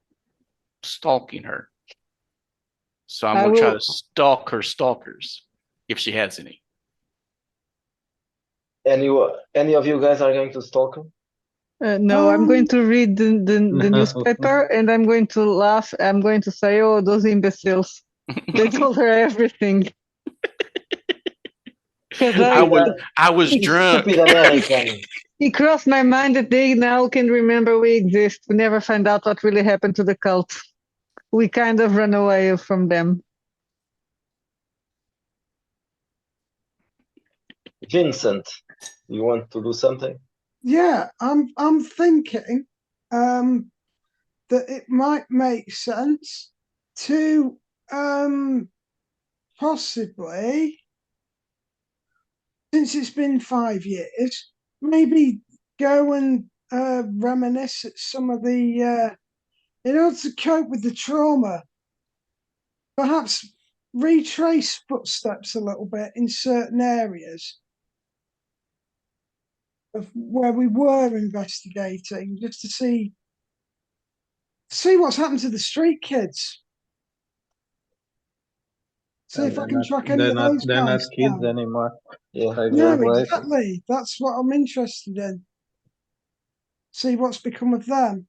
stalking her. So I'm going to try to stalk her stalkers if she has any. Any of you guys are going to stalk her? No, I'm going to read the newspaper and I'm going to laugh. I'm going to say, "Oh, those imbeciles! They told her everything." Because I was You drunk. stupid American. it crossed my mind that they now can remember we exist. We never find out what really happened to the cult. We kind of run away from them. Vincent, you want to do something? Yeah, I'm thinking that it might make sense to possibly, since it's been 5 years, maybe go and reminisce at some of the in order to cope with the trauma, perhaps retrace footsteps a little bit in certain areas of where we were investigating, just to see what's happened to the street kids. See if I can track any of those they're not guys kids down. anymore. Yeah. 5 years No, later. exactly. That's what I'm interested in. See what's become of them.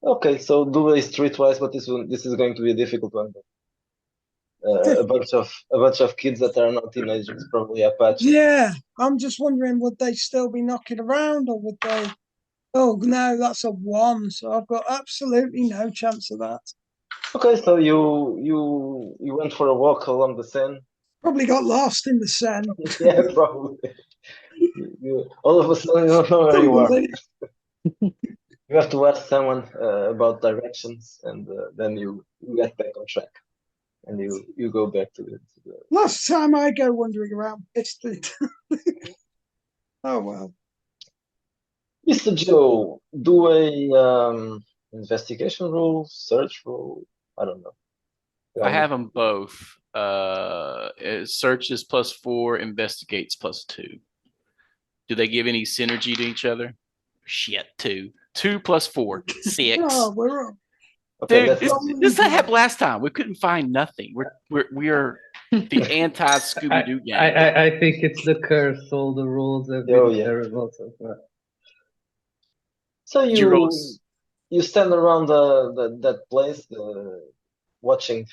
Okay, so do a streetwise, but this is going to be a difficult one. A bunch of kids that are not teenagers, probably Apache. Yeah, I'm just wondering, would they still be knocking around, or would they? Oh no, that's a 1, so I've got absolutely no chance of that. Okay, so you went for a walk along the Seine. Probably got lost in the Seine. Yeah, probably. All of a sudden, you don't know where you are. You have to ask someone about directions, and then you get back on track, and you go back to the. Last time I go wandering around, pissed it. Oh well. Mr. Joe, do a investigation roll, search roll. I don't know. I have them both. Search is +4, investigates +2. Do they give any synergy to each other? Shit, 2. 2 + 4, 6. Oh, we're up. Okay, Dude, that's this happened last time. We couldn't find nothing. We are the anti Scooby Doo gang. I think it's the curse. All the rules have been Oh, yeah. terrible so far. so Did you roll? you stand around that place, watching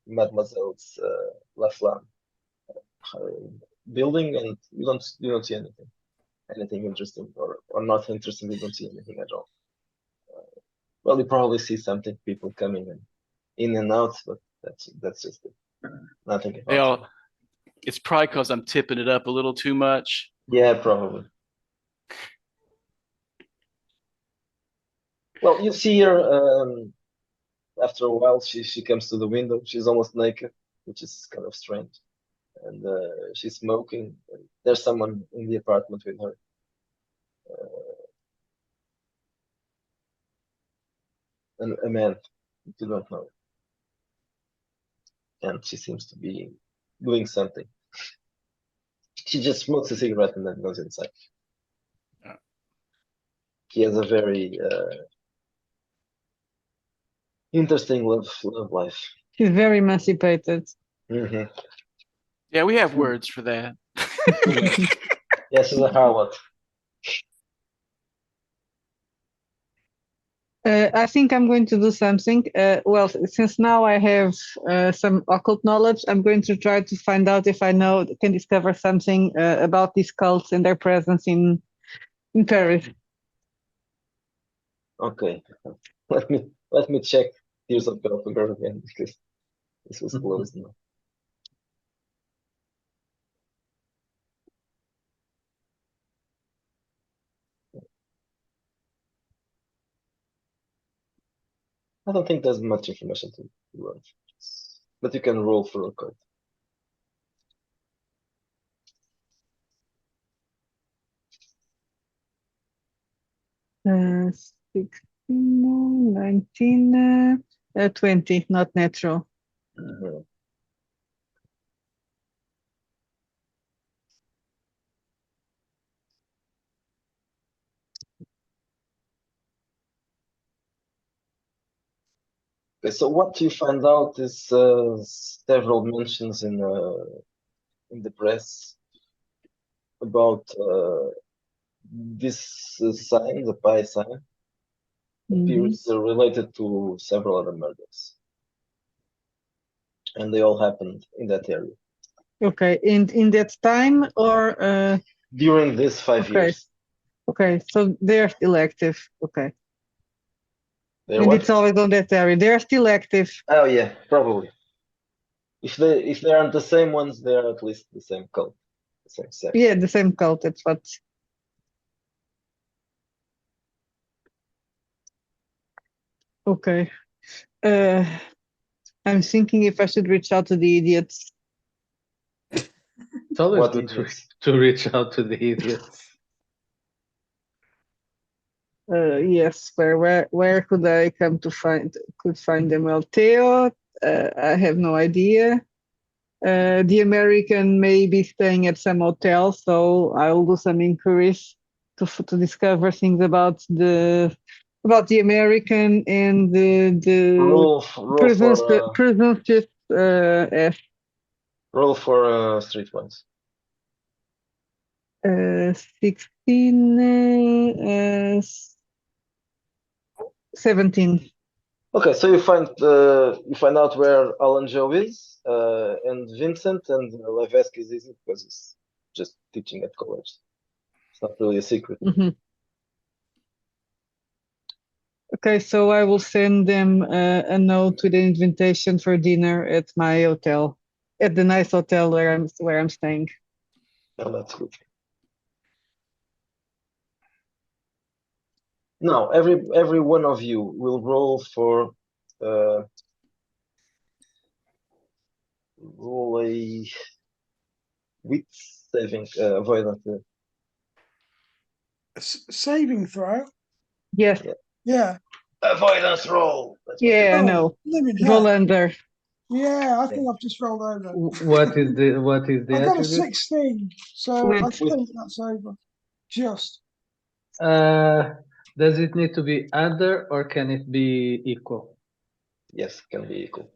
Mademoiselle's La Flamme building, and you don't see anything interesting, or not interesting. You don't see anything at all. Well, you probably see something, people coming in and out, but that's just it. Nothing about it. It's probably because I'm tipping it up a little too much. Yeah, probably. Well, you see her after a while. She comes to the window. She's almost naked, which is kind of strange, and she's smoking. There's someone in the apartment with her. And a man you don't know, and she seems to be doing something. She just smokes a cigarette and then goes inside. Yeah. He has a very interesting love life. She's very emancipated. Hmm Yeah, we have words for that. Yeah, she's a harlot. I think I'm going to do something. Well, since now I have some occult knowledge, I'm going to try to find out if I can discover something about these cults and their presence in Paris. Okay, let me check Tears of Belphegor again, because this was closed now. I don't think there's much information to learn, but you can roll for a card. Uh, 16, 19, 20, not natural. Mhm. Okay, so what you find out is several mentions in the press about this sign, the pi sign, appears related to several other murders, and they all happened in that area. Okay, in that time or During these 5 okay. years. Okay, so they're still active. Okay. They're And what? it's always on that area. They're still active. Oh yeah, probably. If they aren't the same ones, they are at least the same cult, the same sex. Yeah, the same cult. That's what. Okay. I'm thinking if I should reach out to the idiots. It's always What good idiots? to reach out to the idiots. Yes, where could I come to find them? Well, Theo, I have no idea. The American may be staying at some hotel, so I will do some inquiries to discover things about the American and the Roll prisons just F roll for streetwise. 16 17. Okay, so you find out where Alan Joe is, and Vincent and Levesque is easy because he's just teaching at college. It's not really a secret. Mhm. Okay, so I will send them a note with an invitation for dinner at my hotel, at the nice hotel where I'm staying. Oh, that's good. Now, every one of you will roll for roll a wit saving avoidance. Saving throw. Yes, Yeah. Avoidance roll. That's what yeah, I Oh, know. living Roll hell. under. Yeah, I think I've just rolled over. What is the I got a attribute? 16, so I With- think that's over. Just. Does it need to be under or can it be equal? Yes, can be equal.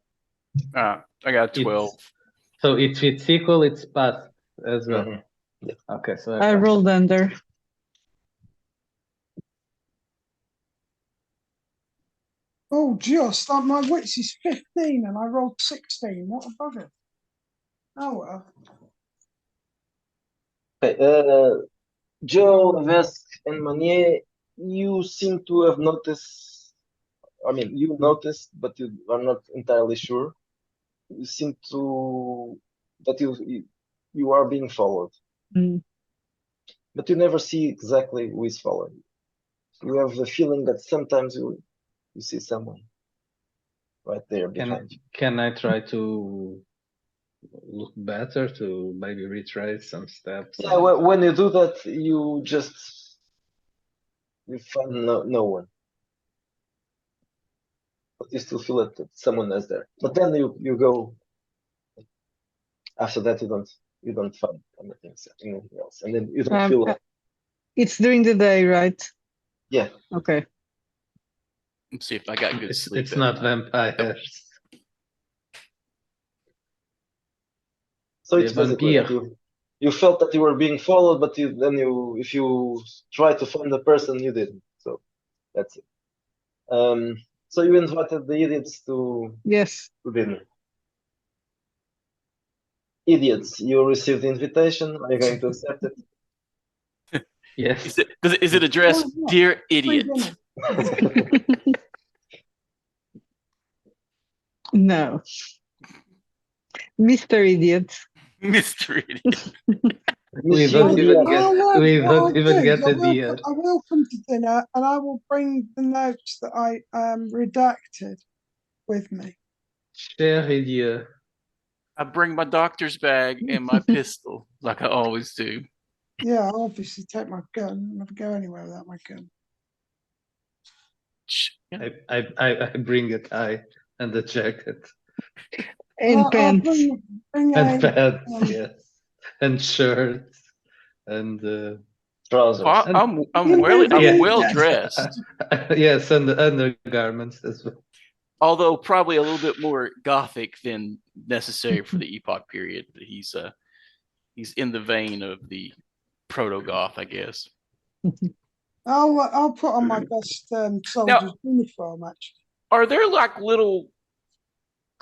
I got 12. So if it's equal, it's passed as well. Mhm. Yeah. Okay, so I passed. rolled under. Oh, just. My wits is 15 and I rolled 16. What a bugger. Oh, well. Okay, Joe, Levesque, and Manier, you seem to have noticed. I mean, you noticed, but you are not entirely sure. You seem to that you are being followed, Mm. but you never see exactly who is following. You have the feeling that sometimes you see someone right there behind you. Can I try to look better to maybe retrace some steps? Yeah, when you do that, you find no one, but you still feel that someone is there. But then you go. After that, you don't find anything else, and then you don't feel like It's during the day, right? yeah. Okay. Let's see if I got good sleep. It's not vampires. So it's The basically that vampire. you felt that you were being followed, but if you try to find the person, you didn't. So that's it. So you invited the idiots to Yes. dinner. Idiots, you received the invitation. Are you going to accept it? Yes. Is it addressed, Oh, yeah. dear Free idiot? dinner. No. Mr. Idiot. Mr. Idiot. We don't Monsieur even Idiot. get Well, we what don't I'll even do get is the deal. I will come to dinner and I will bring the notes that I redacted with me. Cher idiot. I bring my doctor's bag and my pistol, like I always do. Yeah, I'll obviously take my gun. Never go anywhere without my gun. I bring a tie and a jacket And I'll pants. bring and a pants, yes, and shirts and Trousers. I'm Yeah. well dressed, yes, and the undergarments as well. although probably a little bit more gothic than necessary for the Epoch period. But he's in the vein of the proto-goth, I guess. I'll put on my best soldier's uniform. Actually, Are there like little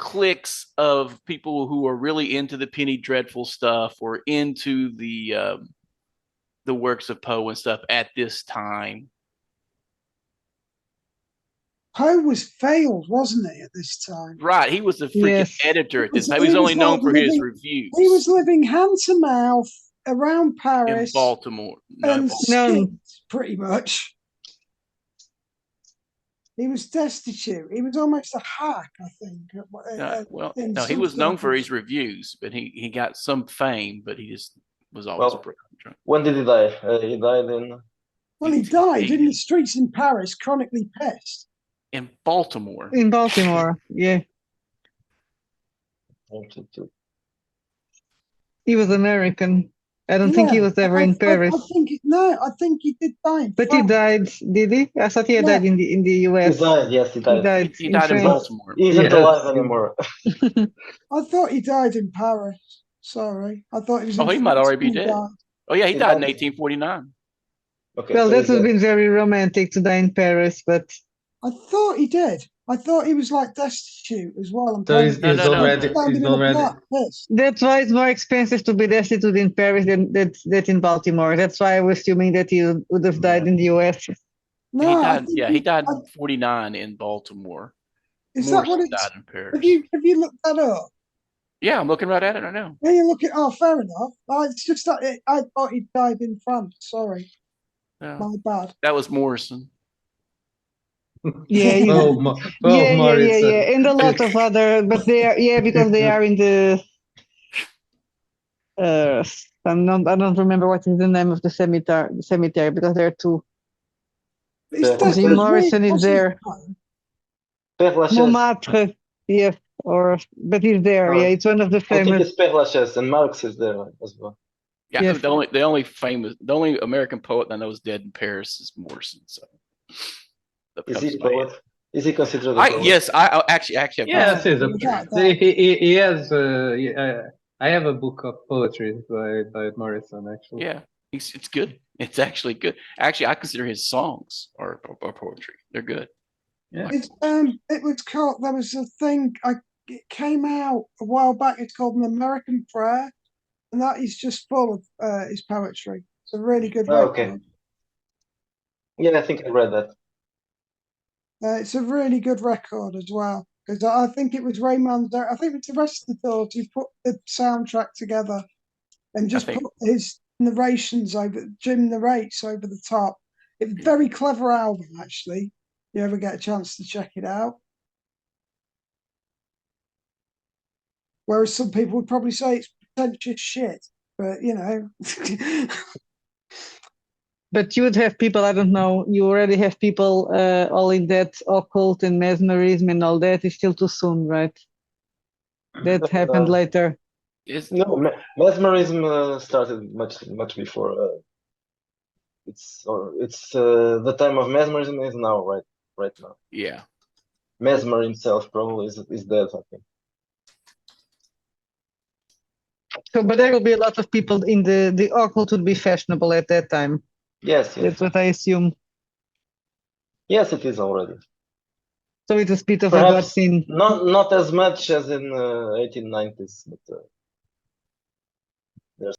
cliques of people who are really into the Penny Dreadful stuff or into the works of Poe and stuff at this time. Poe was failed, wasn't he, at this time? Right, he was the freaking Yes. editor at this time. He He was was only known like for his living- reviews. He was living hand to mouth around in Paris Baltimore. No, and No. skint, pretty much. He was destitute. He was almost a hack, I think. no, he was known for his reviews, but he got some fame, but he just was always Well, drunk. When did he die? He died Well, he died in the streets in Paris, chronically pissed. In Baltimore. In Baltimore, yeah. 1992. He was American. I don't think he was ever in Paris. I think he did die in But he France. died, did he? I thought he had died in the He US. died, yes, he He died. died He in died in France. Baltimore. He isn't Yes. alive anymore. I thought he died in Paris. Sorry. I thought he was Oh, in he might France already be when he dead. died. Oh yeah, he He died in died. 1849. Okay, Well, so that he's would have dead. been very romantic to die in Paris, but I thought he did. I thought he was like destitute as well. I'm So he's No, no, no. already standing he's in a already black piss. that's why it's more expensive to be destitute in Paris than in Baltimore. That's why I was assuming that he would have died in the US. No, he I died. think Yeah, he died in 49 in Baltimore. is that what Morrison it's? died in Paris. Have you looked that up? Yeah, I'm looking right at it right now. Then you look at. Oh, fair enough. It's just that I thought he died in France. Sorry, Yeah, my bad. that was Morrison. Yeah, Morrison. yeah, and a lot of other, but they are because they are in the. I don't remember what is the name of the cemetery because there are two. His Yeah. death Jim was Morrison weird, is wasn't there. it? Père Lachaise. Montmartre, yeah, but he's there. Yeah, it's one of the I think famous. it's Père Lachaise, and Marx is there as well. Yeah, Yes. the only American poet I know is dead in Paris is Morrison. So that Is comes he to a my head. poet? Is he considered a poet? Yes, I actually have Yes, he's a, Without he has. I have a book of poetry by Morrison actually. Yeah, it's good. It's actually good. Actually, I consider his songs are poetry. They're good. Yeah. It was called. There was a thing. It came out a while back. It's called An American Prayer, and that is just full of his poetry. It's a really good Oh, record. okay. Yeah, I think I read that. It's a really good record as well because I think it was Raymond. I think it's the rest of the Doors who put the soundtrack together and just think- put his narrations over. Jim narrates over the top. It's a very clever album, actually. You ever get a chance to check it out? Whereas some people would probably say it's pretentious shit, but you know. But you would have people, I don't know, you already have people all in that occult and mesmerism and all that. It's still too soon, right? That happened later. No, mesmerism started much before. It's the time of mesmerism is now, right now. Yeah. Mesmer himself probably is dead, I think. So, but there will be a lot of people in the occult would be fashionable at that time. Yes, yes. That's what I assume. Yes, it is already. So it's a bit of a god Perhaps scene. not as much as in 1890s, but there's.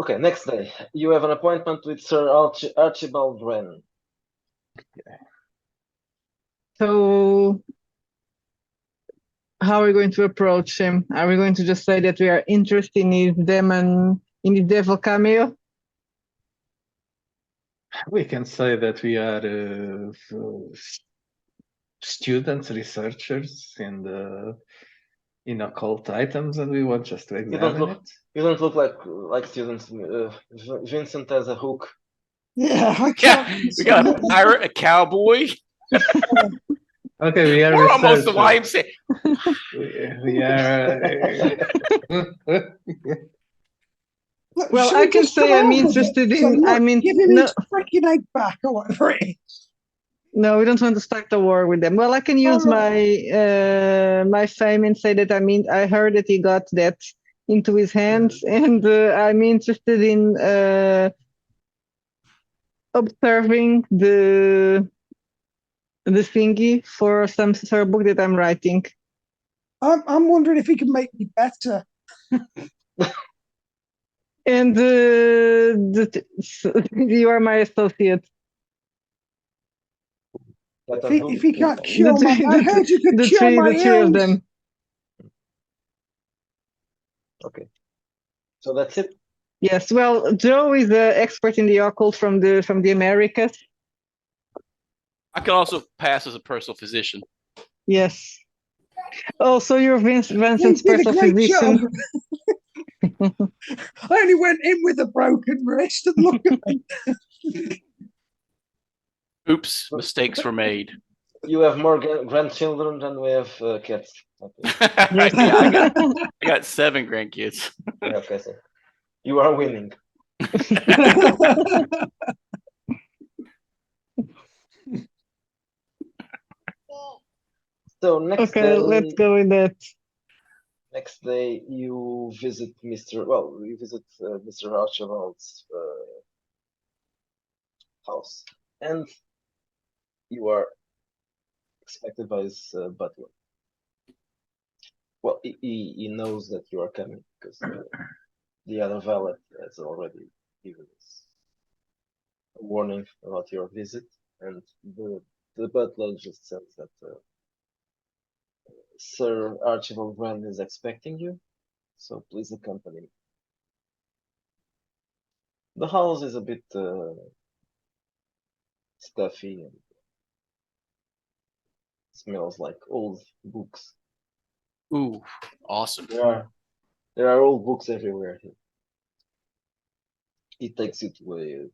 Okay, next day you have an appointment with Sir Archibald Wren. So how are we going to approach him? Are we going to just say that we are interested in his devil cameo? We can say that we are students, researchers in occult items, and we want just to examine it. You don't look like students. Vincent has a hook. Yeah, I Yeah, can't. we got a pirate, a cowboy. Okay, we are We're almost the researchers. YMCA. We are. Look, Well, should I we can just say come I'm out with it? interested Say, in. I look, mean, give him no, his freaking egg back or whatever it is. no, we don't want to start a war with them. Well, I can use my fame and say that I heard that he got that into his hands, and I'm interested in observing the thingy for a book that I'm writing. I'm wondering if he can make me better. And you are my associate. If he can't The cure my, I heard you could cure my the three of ills. them. Okay. So that's it. Yes. Well, Joe is an expert in the occult from the Americas. I can also pass as a personal physician. Yes. Oh, so you're Vincent's You did a personal great physician. job. I only went in with a broken wrist and look at me. Oops, mistakes were made. You have more grandchildren than we have kids. Okay. Yes. Yeah, I got 7 grandkids. Yeah, okay, so you are winning. So next Okay, day, let's go with that. next day you visit Mr. Archibald's house, and you are expected by his butler. Well, he knows that you are coming because the other valet has already given us a warning about your visit, and the butler just says that Sir Archibald Grant is expecting you, so please accompany me. The house is a bit stuffy and smells like old books. Ooh, awesome. There are old books everywhere here. He takes you to a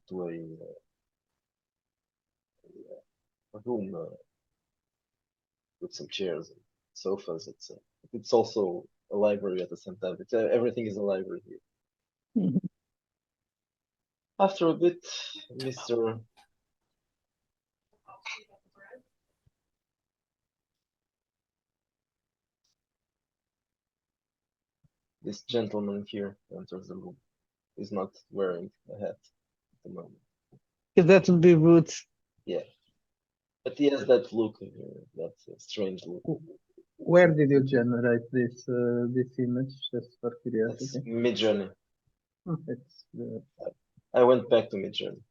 room with some chairs and sofas. It's also a library at the same time. Everything is a library here. Mhm. After a bit, Mr. This gentleman here enters the room. He's not wearing a hat at the moment. Because that would be rude. Yeah. But he has that look, that strange look. Where did you generate this image? Just for It's curiosity. Midjourney. It's I went back to Midjourney.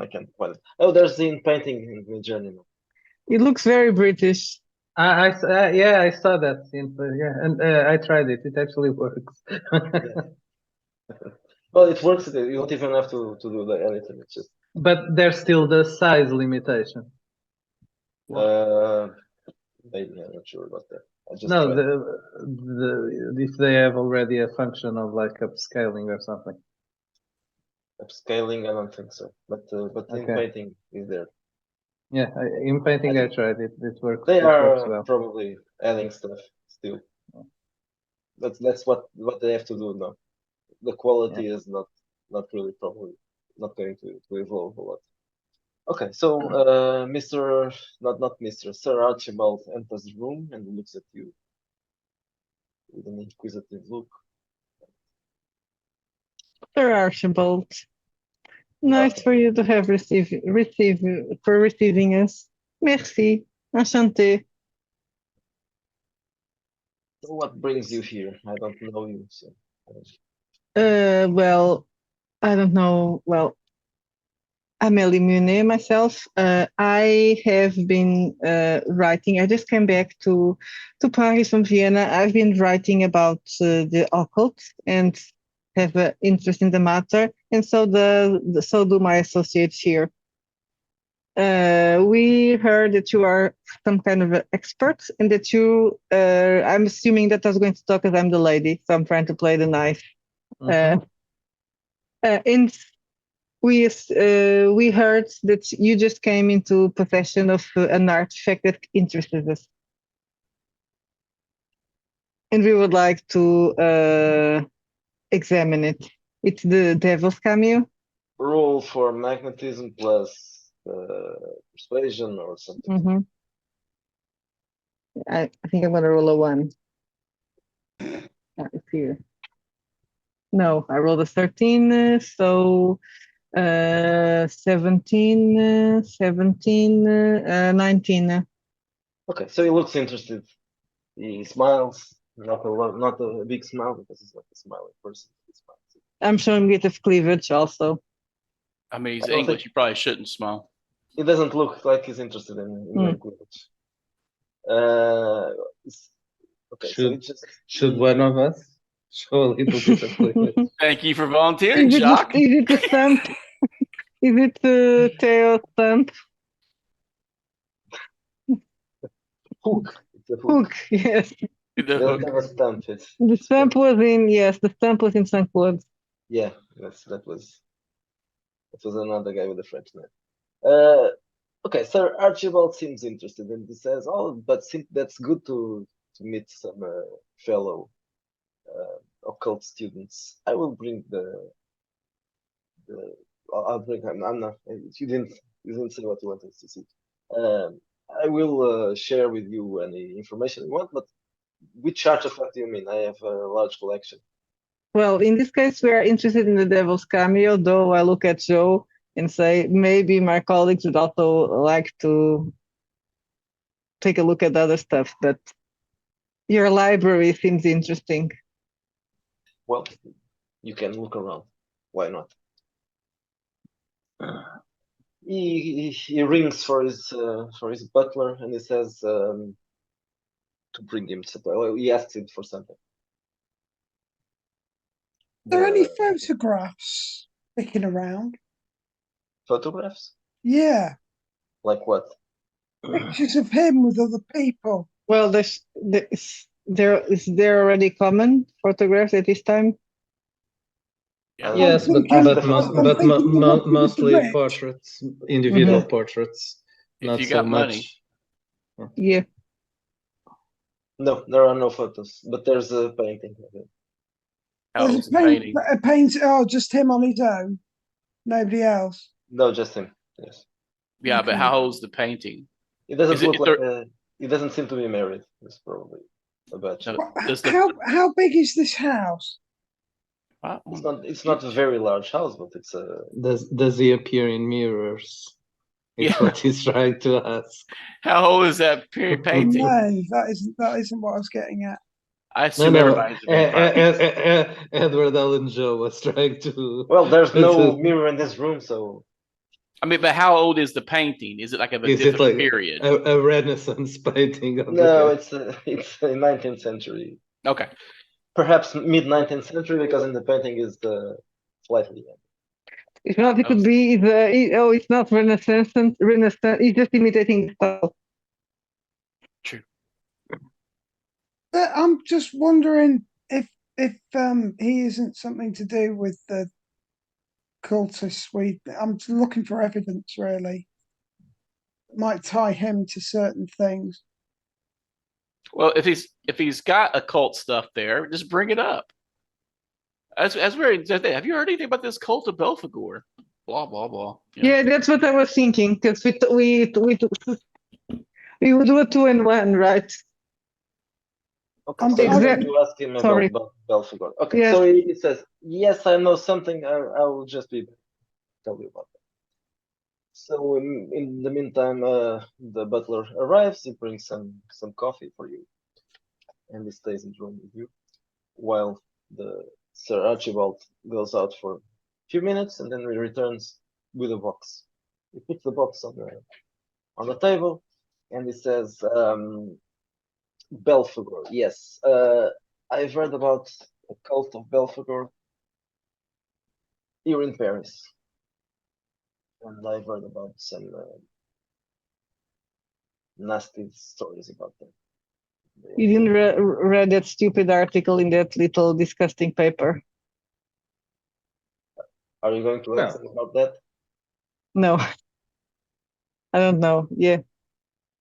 I can't find it. Oh, there's the painting in Midjourney now. It looks very British. yeah, I saw that scene. Yeah, and I tried it. It actually works. Well, it works. You don't even have to do anything. It's just But there's still the size limitation. maybe I'm not sure about that. I just No, tried if they have already a function of like upscaling or something. upscaling. I don't think so. But in Okay. painting is there. Yeah, in painting I think tried it. It works. They It works are well. probably adding stuff still. That's what they have to do now. The quality is not really probably not going to evolve a lot. Okay, so Mr. Sir Archibald enters the room and looks at you with an inquisitive look. Sir Archibald. Nice for you to have receiving us. Merci. Enchanté. So what brings you here? I don't know you, so Well, I don't know. Well, I'm Ellie Munet myself. I have been writing. I just came back to Paris from Vienna. I've been writing about the occult and have an interest in the matter, and so so do my associates here. We heard that you are some kind of an expert, and that you. I'm assuming that I was going to talk as I'm the lady, so I'm trying to play the nice. Mhm. And we heard that you just came into possession of an artifact that interested us, and we would like to examine it. It's the Devil's Cameo. roll for magnetism plus persuasion or something. Mm-hmm. I think I'm gonna roll a 1. It's here. No, I rolled a 13, so 17, 19. Okay, so he looks interested. He smiles, not a big smile because he's not a smiling person. He smiles. I'm showing bit of cleavage also. I mean, he's I don't English. think- You probably shouldn't smile. He doesn't look like he's interested in language. Okay, so Should it just should one of us show a little bit of cleavage? Thank you for volunteering, Is it Jacques. is it the stamp? Is it the tail stamp? hook. It's a hook. Hook, yes. The They hook. don't have a stamp. The stamp was in, yes, the stamp was in St. Claude. Yeah, that was another guy with a French name. Okay, Sir Archibald seems interested, and he says, "Oh, but that's good to meet some fellow occult students. I will bring I'll bring him. I'm not. You didn't say what you wanted to see. I will share with you any information you want, but which artifact do you mean? I have a large collection. Well, in this case, we are interested in the Devil's Cameo, though I look at Joe and say maybe my colleagues would also like to take a look at other stuff, but your library seems interesting. Well, you can look around. Why not? He rings for his butler and he says to bring him supply. Well, he asks him for something. Are there any The photographs sticking around? photographs? Yeah, Like what? pictures of him with other people. Well, is there already common photographs at this time? Yeah. Yes, I'm but thinking- but I'm thinking mostly rich. portraits, individual Mhm. portraits, If not you so got money. much. Yeah. No, there are no photos, but there's a painting of him. How There's old's the painting? a paint. Oh, just him on his own. Nobody else. No, just him. Yes. Yeah, but Okay. how old's the painting? He doesn't Is it- look is like there- he doesn't seem to be married. He's probably a bachelor. No, does the How big is this house? It's not a very large house, but it's a Does he appear in mirrors? It's Yeah. what he's trying to ask. How old is that painting? No, that isn't what I was getting at. I assume everybody's a vampire. Edward Allan Joe was trying to. well, there's no to- mirror in this room, so I mean, but how old is the painting? Is it like of a Is it different like period? a Renaissance painting of no, the it's a 19th century, Okay. perhaps mid 19th century, because in the painting is the slightly young. If not, it could be it's not Renaissance. He's just imitating the style. But I'm just wondering if he isn't something to do with the cultists. I'm looking for evidence really. Might tie him to certain things. Well, if he's got occult stuff there, just bring it up. As we're have you heard anything about this cult of Belphegor? Blah blah blah. Yeah, that's what I was thinking. Because we would do a 2 and 1, right? Okay, I'm so you're going exact- to ask him sorry. about Belphegor. Okay, Yes. so he says, "Yes, I know something. I will just tell you about that." So in the meantime, the butler arrives. He brings some coffee for you, and he stays in the room with you, while the Sir Archibald goes out for a few minutes, and then he returns with a box. He puts the box on the table, and he says, "Belphegor, yes. I've heard about a cult of Belphegor here in Paris, and I've heard about some nasty stories about them." You didn't read that stupid article in that little disgusting paper. Are you going to ask him about that? No. I don't know. Yeah.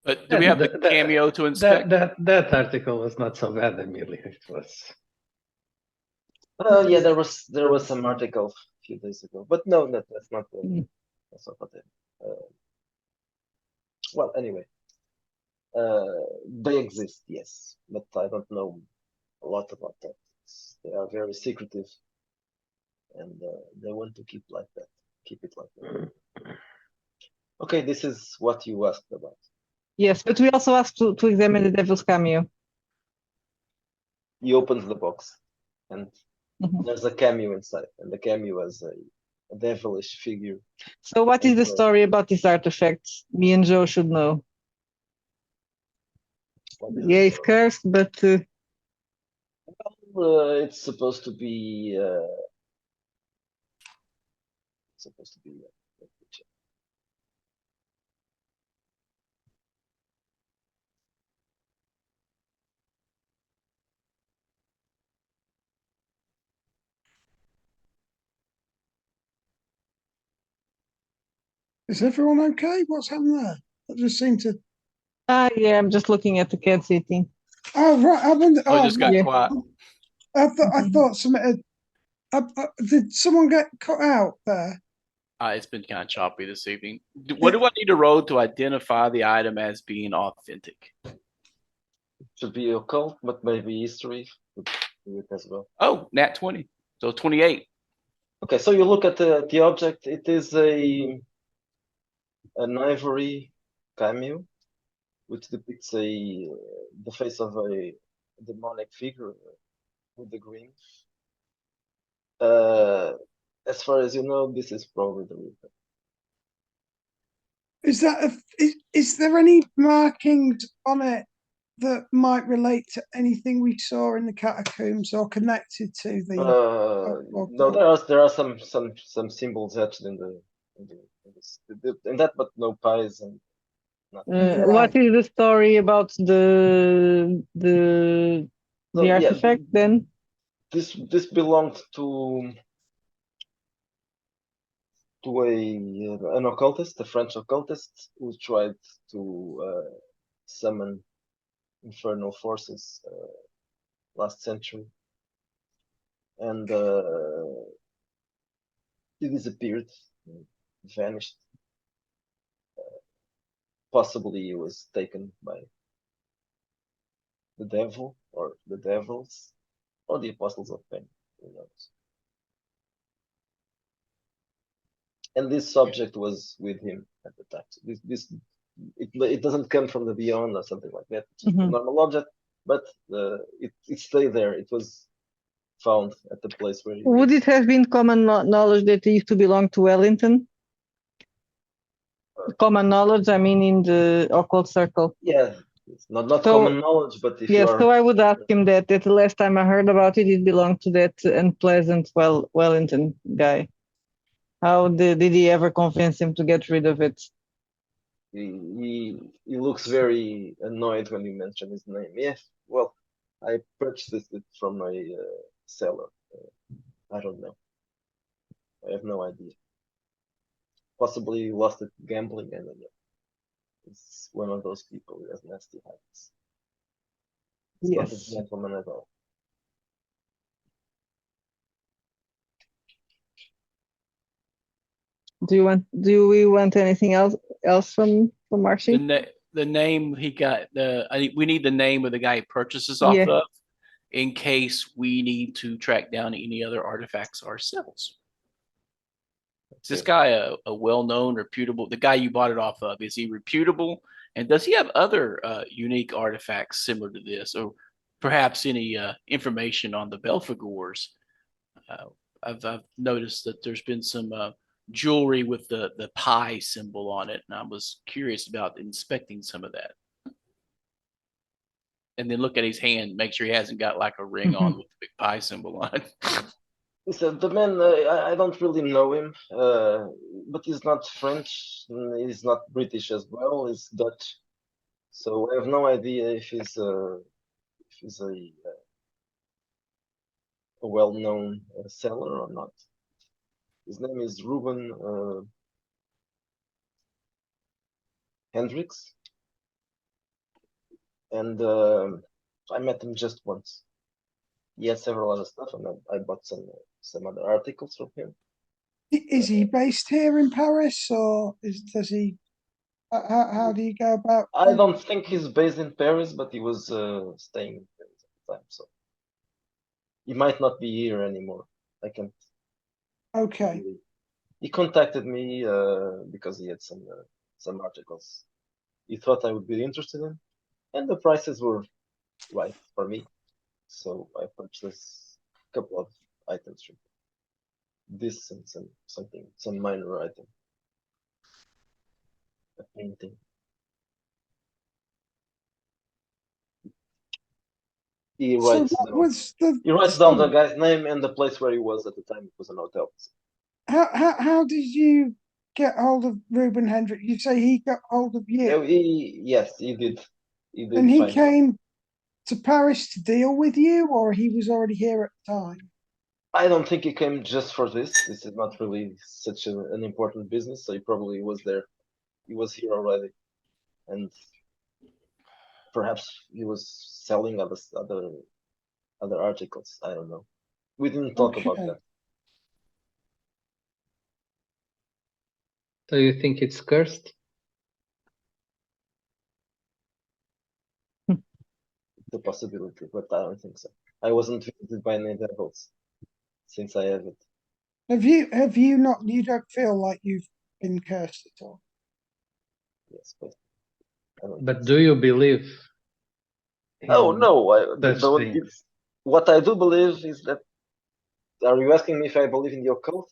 But do we have the cameo to inspect? That article was not so bad, Amelia. It was. Yeah, there was some article a few days ago, but no, that's not that's not what it. Well, anyway, they exist, yes, but I don't know a lot about that. They are very secretive, and they want to keep it like that. Okay, this is what you asked about. Yes, but we also asked to examine the Devil's Cameo. he opens the box, and Mhm. there's a cameo inside, and the cameo has a devilish figure. So what is the And so- story about this artifact? Me and Joe should know. What is Yeah, it? it's cursed, but It's supposed to be. Supposed to be. Let me check. Is everyone okay? What's happened there? That just seemed to. yeah, I'm just looking at the cat sitting. Oh right, I wonder. Oh, it just got yeah. quiet. I thought something. Did someone get cut out there? It's been kind of choppy this evening. What do I need to roll to identify the item as being authentic? Should be occult, but maybe history would do it as well. Oh, nat 20. So 28. Okay, so you look at the object. It is an ivory cameo, which depicts the face of a demonic figure with the green. As far as you know, this is probably the Reaper. Is that is there any markings on it that might relate to anything we saw in the catacombs or connected to the? No, there are some symbols etched in that, but no pies and nothing. What is the story about So, the artifact then? This belonged to an occultist, a French occultist, who tried to summon infernal forces last century, and he disappeared, vanished. Possibly he was taken by the devil or the devils or the apostles of pain. Who knows? And this subject was with him at the time. So it doesn't come from the beyond or something like that. It's just a normal object, but it stayed there. It was found at the place where he Would was. it have been common knowledge that it used to belong to Wellington? Common knowledge, I mean, in the occult circle. Yeah, it's not So- common knowledge, but if you Yes, are. so I would ask him that the last time I heard about it, it belonged to that unpleasant Wellington guy. How did he ever convince him to get rid of it? He looks very annoyed when you mention his name. Yes, well, I purchased it from a seller. I don't know. I have no idea. Possibly lost it gambling. I don't know. It's one of those people who has nasty habits. It's not a Yes. gentleman at all. Do we want anything else from Marcy? The name he got, we need the name of the guy he purchases off Yeah. of in case we need to track down any other artifacts ourselves. Is this guy a well-known, reputable, the guy you bought it off of, is he reputable? And does he have other unique artifacts similar to this? Or perhaps any information on the Belphegors? I've noticed that there's been some jewelry with the pie symbol on it, and I was curious about inspecting some of that. And then look at his hand, make sure he hasn't got like a ring on with the big pie symbol on it. So the man, I don't really know him, but he's not French. He's not British as well. He's Dutch. So I have no idea if he's a well-known seller or not. His name is Ruben Hendricks, and I met him just once. He has several other stuff, and I bought some other articles from him. Is he based here in Paris, or does he? How do you go about? I don't think he's based in Paris, but he was staying in Paris at the time, so he might not be here anymore. I can't. Okay. He contacted me because he had some articles he thought I would be interested in, and the prices were right for me. so I purchased a couple of items from this and some minor item, a painting. He So writes what down. was the He writes down the guy's name and the place where he was at the time. It was an hotel. how did you get hold of Ruben Hendrick? You say he got hold of you, Yes, he did. He did and he find out. came to Paris to deal with you, or he was already here at the time? I don't think he came just for this. This is not really such an important business, so he probably was there. He was here already, and perhaps he was selling other articles. I don't know. We didn't talk about Okay. that. Do you think it's cursed? The possibility, but I don't think so. I wasn't visited by any devils since I have it. Have you not? You don't feel like you've been cursed at all? Yes, but I don't But think do you believe? Oh in no! such things? What I do believe is that. Are you asking me if I believe in the occult?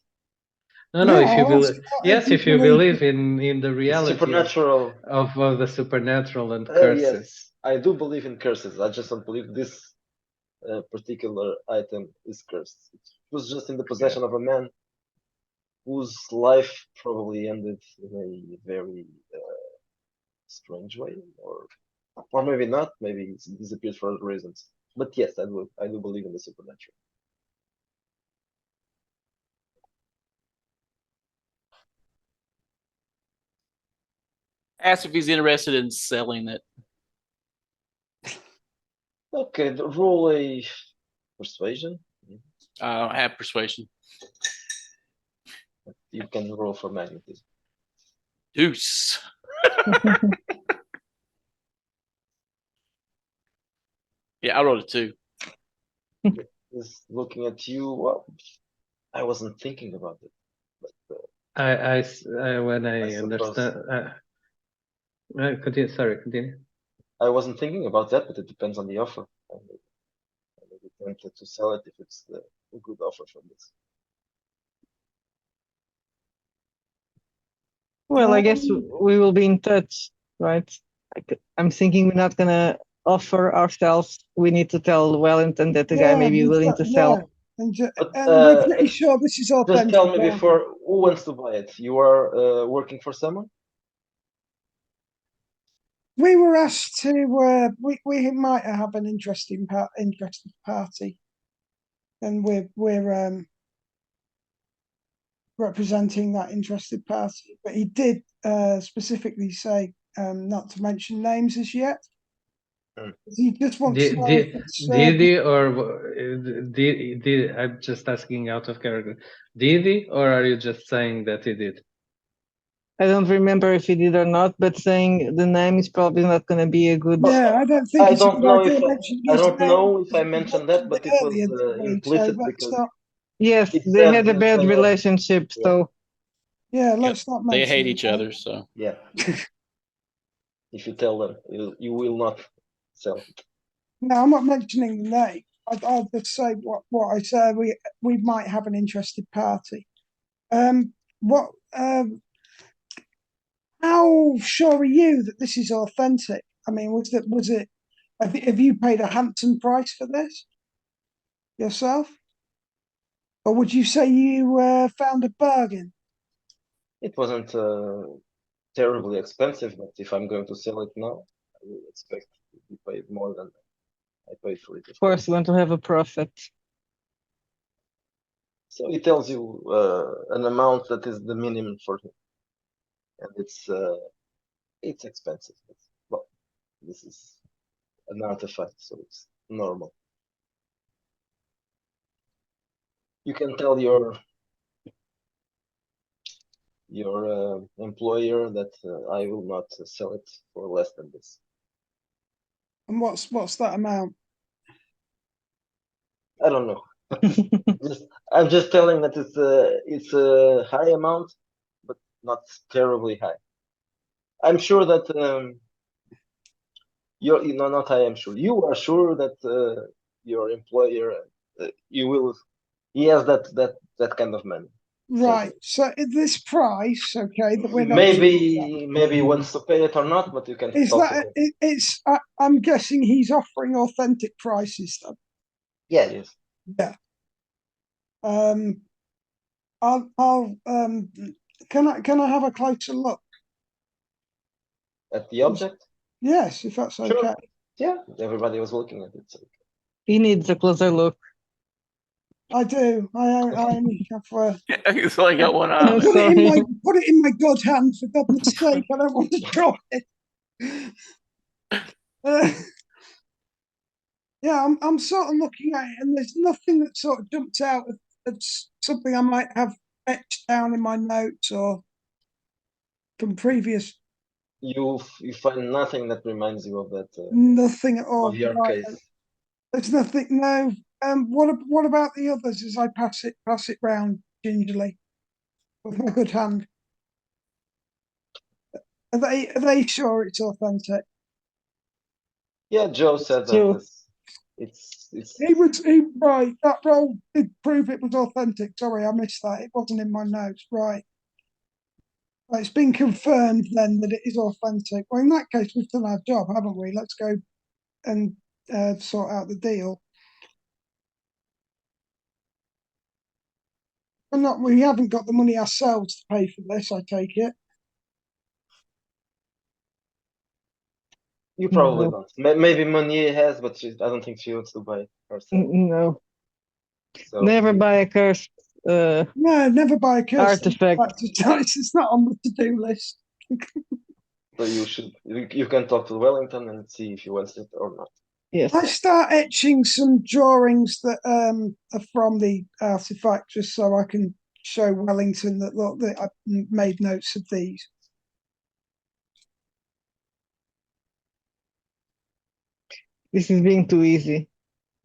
No, Yeah, if you I'll ask believe, you what, yes, if you believe in the The reality supernatural. of the supernatural and curses. Yes, I do believe in curses. I just don't believe this particular item is cursed. It was just in the possession of a man whose life probably ended in a very strange way, or maybe not. Maybe it disappeared for other reasons. But yes, I do believe in the supernatural. Ask if he's interested in selling it. Okay, roll a persuasion. I don't have persuasion. You can roll for magnetism. Deuce. Yeah, I rolled a 2. Is looking at you. Well, I wasn't thinking about it, but When I I suppose. understand. Continue. Sorry, continue. I wasn't thinking about that, but it depends on the offer. I may be tempted to sell it if it's a good offer for this. Well, I guess we will be in touch, right? I'm thinking we're not gonna offer ourselves. We need to tell Wellington that the guy may be willing to sell. But and we're pretty sure this is just authentic. tell me before, who wants to buy it? You are working for someone? We were asked to. We might have an interested party, and we're representing that interested party. But he did specifically say not to mention names as yet. He just wants to know if it's, Did he or did I'm just asking out of character? Did he, or are you just saying that he did? I don't remember if he did or not, but saying the name is probably not going to be a good. Yeah, I don't think I it's a don't good know idea if mentioning I his don't name know if because I we mentioned that, but it was earlier this week, implicit so let's because not. Yes, it they said had a his bad name was- relationship, Yeah. so Yeah, let's not mention. They hate each his name. other, so Yeah. If you tell them, you will not sell. No, I'm not mentioning the name. I'll just say what I said. We might have an interested party. What? How sure are you that this is authentic? I mean, was it? Have you paid a handsome price for this yourself, or would you say you found a bargain? It wasn't terribly expensive, but if I'm going to sell it now, I will expect to be paid more than I paid for it. of course we want to have a profit. So he tells you an amount that is the minimum for him, and it's expensive. Well, this is an artifact, so it's normal. You can tell your employer that I will not sell it for less than this. And what's that amount? I don't know. I'm just telling that it's a high amount, but not terribly high. I'm sure that not I am sure. You are sure that your employer, you will. He has that kind of money. Right. So at this price, okay, that we're not Maybe he wants to pay it or not, but you can is talk to that him. it's I'm guessing he's offering authentic prices then. Yeah, yes. Yeah. I'll can I have a closer look? At the object? Yes, if that's Sure. okay. Yeah, everybody was looking at it. So. He needs a closer look. I do. I only have It's only got one I'm eye. sorry. put it in my good hand for goodness sake. I don't want to drop it. Yeah, I'm sort of looking at it, and there's nothing that sort of jumps out as something I might have etched down in my notes or from previous. You find nothing that reminds you of that Nothing at all. of your Right. case. There's nothing. No. What about the others? As I pass it round gingerly with my good hand. Are they sure it's authentic? Yeah, Joe said Joe. that it's Right. That roll did prove it was authentic. Sorry, I missed that. It wasn't in my notes. Right. It's been confirmed then that it is authentic. Well, in that case, we've done our job, haven't we? Let's go and sort out the deal. We haven't got the money ourselves to pay for this, I take it. you probably No. don't. Maybe Monier has, but I don't think she wants to buy it herself. No. So Never buy a cursed No, never buy a curse. artifact. It's not on the to-do list. So you can talk to Wellington and see if he wants it or not. Yes. I start etching some drawings that are from the artifact just so I can show Wellington that look that I made notes of these. This is being too easy.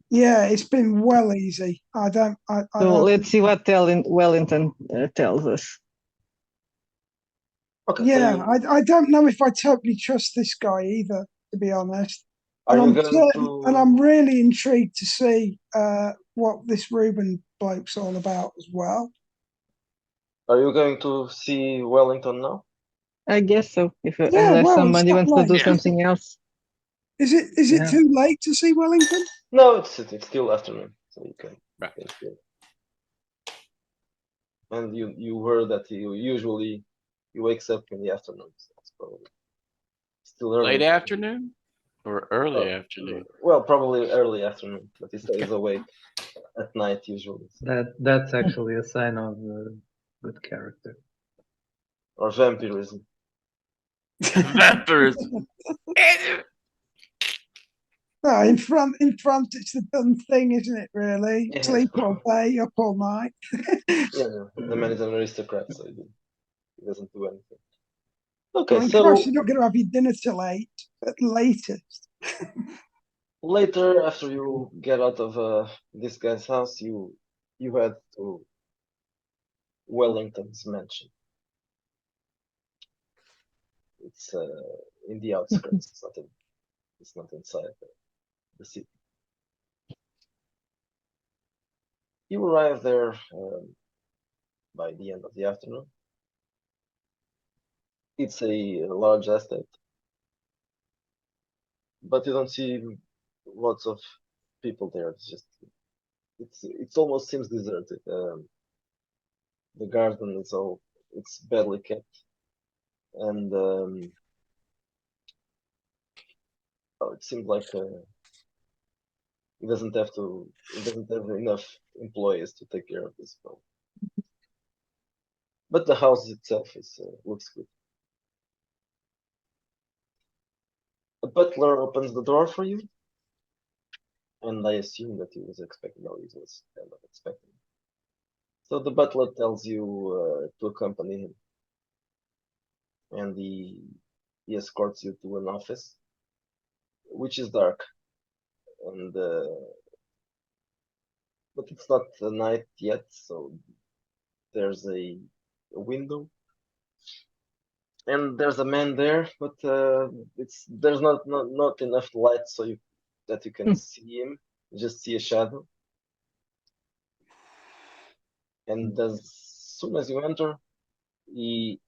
Yeah, it's been well easy. I So don't let's see what Wellington tells us. Okay. Yeah, So I don't know if I totally trust this guy either, to be honest. are And you going to? I'm really intrigued to see what this Ruben bloke's all about as well. Are you going to see Wellington now? I guess so. Yeah, Unless well, somebody it's not wants to do late. something else. Is Yeah. it too late to see Wellington? No, it's still afternoon, so you can. Right. You can see it. And you heard that he wakes up in the afternoon. So it's probably still early. Late afternoon or early afternoon? Well, probably early afternoon, but he stays awake at night usually. So. That's actually a sign of good character. Or vampirism. Vampirism. No, in front, it's the done thing, isn't it? Really, Yeah. sleep all day, up all night. Yeah, the man is an aristocrat, so he doesn't do anything. Okay, Well, of so course, you're not going to have your dinner till 8 at latest. later, after you get out of this guy's house, you head to Wellington's mansion. It's in the outskirts. It's not inside the city. You arrive there by the end of the afternoon. It's a large estate, but you don't see lots of people there. It's almost seems deserted. The garden it's badly kept, and it seems like it doesn't have enough employees to take care of this problem. But the house itself looks good. A butler opens the door for you, and I assume that he was expecting, or he was kind of expecting. So the butler tells you to accompany him, and he escorts you to an office, which is dark, and but it's not night yet, so there's a window, and there's a man there, but there's not enough light that you can see him. You just see a shadow. And as soon as you enter, he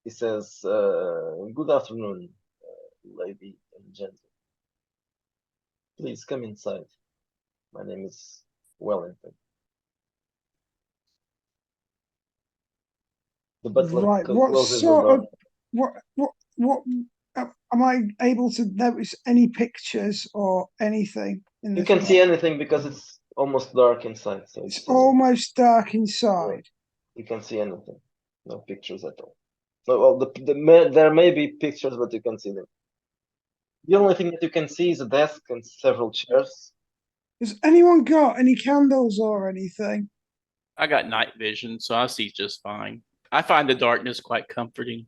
says, "Good afternoon, lady and gentleman. Please come inside. My name is Wellington." The butler Right. What closes the sort door. of what am I able to notice any pictures or anything in You this? can see anything because it's almost dark inside, so It's almost dark inside. you can see anything. No pictures at all. So, well, there may be pictures, but you can see them. The only thing that you can see is a desk and several chairs. Has anyone got any candles or anything? I got night vision, so I see just fine. I find the darkness quite comforting.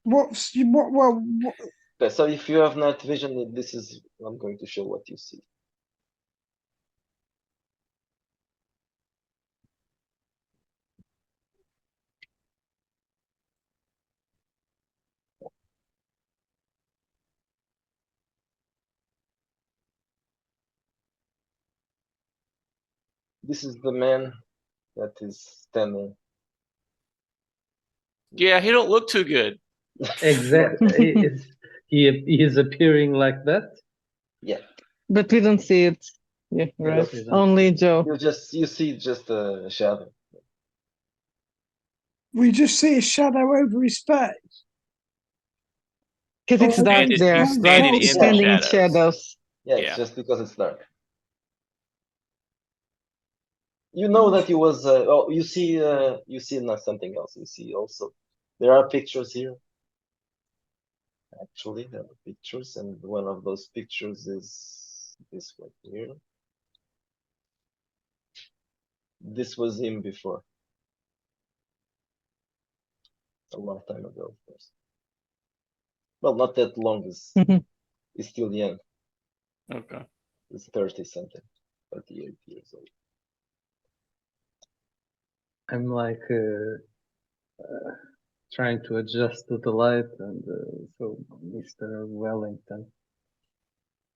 What? Okay, so if you have night vision, this is I'm going to show what you see. This is the man that is standing. Yeah, he don't look too good. Exactly. He is appearing like that. Yeah. But we don't see it. Yeah, right. we don't Only Joe. You see just a shadow. We just see a shadow over his face. Because it's Oh, dark he's there, standing right? in It's the standing in shadows. shadows. Yeah, Yeah. it's just because it's dark. You know that he was. Oh, you see not something else. You see also there are pictures here. Actually, there are pictures, and one of those pictures is this one here. This was him before, a long time ago, of course. Well, not that long. He's still young. Okay. He's 30 something, 38 years old. I'm like trying to adjust to the light, and so Mr. Wellington,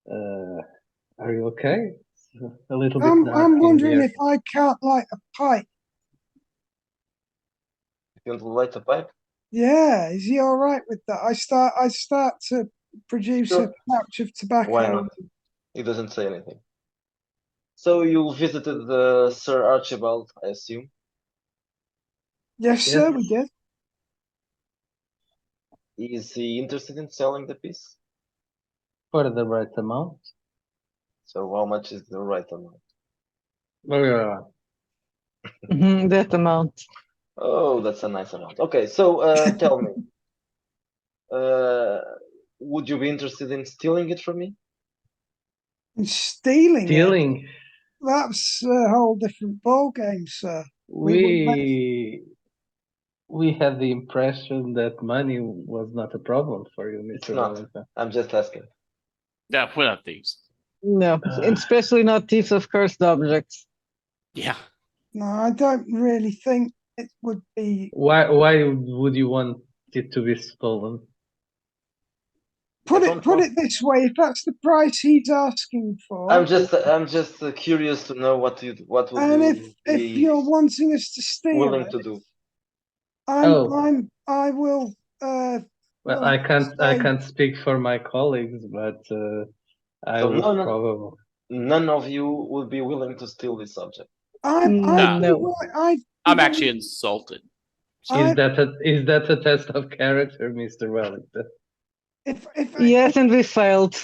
are you okay? It's a little bit dark I'm in wondering here. if I can't light a pipe. If you want to light a pipe, Yeah, is he all right with that? I start to produce Sure. a pouch of tobacco. why not? He doesn't say anything. So you visited the Sir Archibald, I assume. Yes, sir, we did. Is he interested in selling the piece? For the right amount. So how much is the right amount? Oh, yeah. That amount. Oh, that's a nice amount. Okay, so tell me, would you be interested in stealing it from me? And stealing it, Stealing. that's a whole different ball game, sir. We had the impression that money was not a problem for you, It's Mr. not. Wellington. I'm just asking. Yeah, we're not thieves. No, especially not thieves of cursed objects. Yeah. No, I don't really think it would be. Why would you want it to be stolen? Put don't it know. this way: if that's the price he's asking for, I'm just curious to know what would and you if be you're wanting us to steal willing it, to do. I will. Well, will I have to can't speak for my colleagues, but I So would no, probably. none of you would be willing to steal this object. No. I'm actually insulted. Is that a test of character, Mr. Wellington? Yes, and we failed.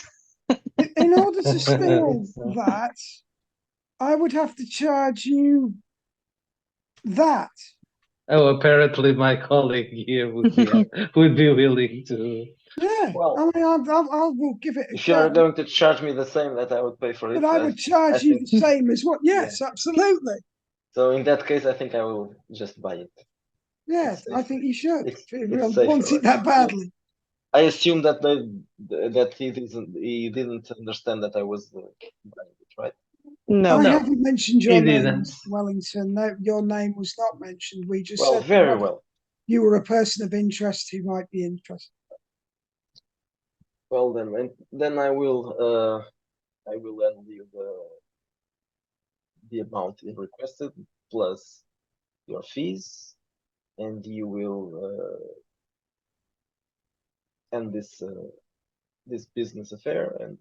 In order to steal that, I would have to charge you that. Oh, apparently my colleague here would be willing to. Yeah, Well, I mean, I will give it a if you are go. going to charge me the same that I would pay for it, But I would charge you the same as what? Yes, absolutely. So in that case, I think I will just buy it. Yes, I think you should. It's If you safer, want it right? that badly. I assume that he didn't understand that I was buying it, right? No. I haven't mentioned your he name, didn't. Mr. Wellington. No, your name was not mentioned. We just Well, said very well. you were a person of interest who might be interested. Well then I will I will lend you the amount you requested plus your fees, and you will end this business affair, and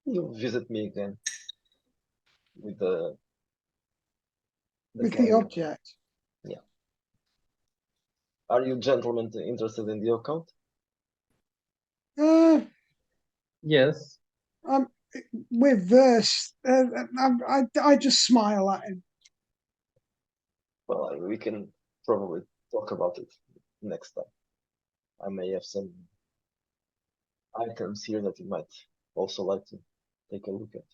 you visit me again with the With the cameo. object. Yeah. Are you gentlemen interested in the occult? Yes. We're versed. I just smile at him. Well, we can probably talk about it next time. I may have some items here that you might also like to take a look at.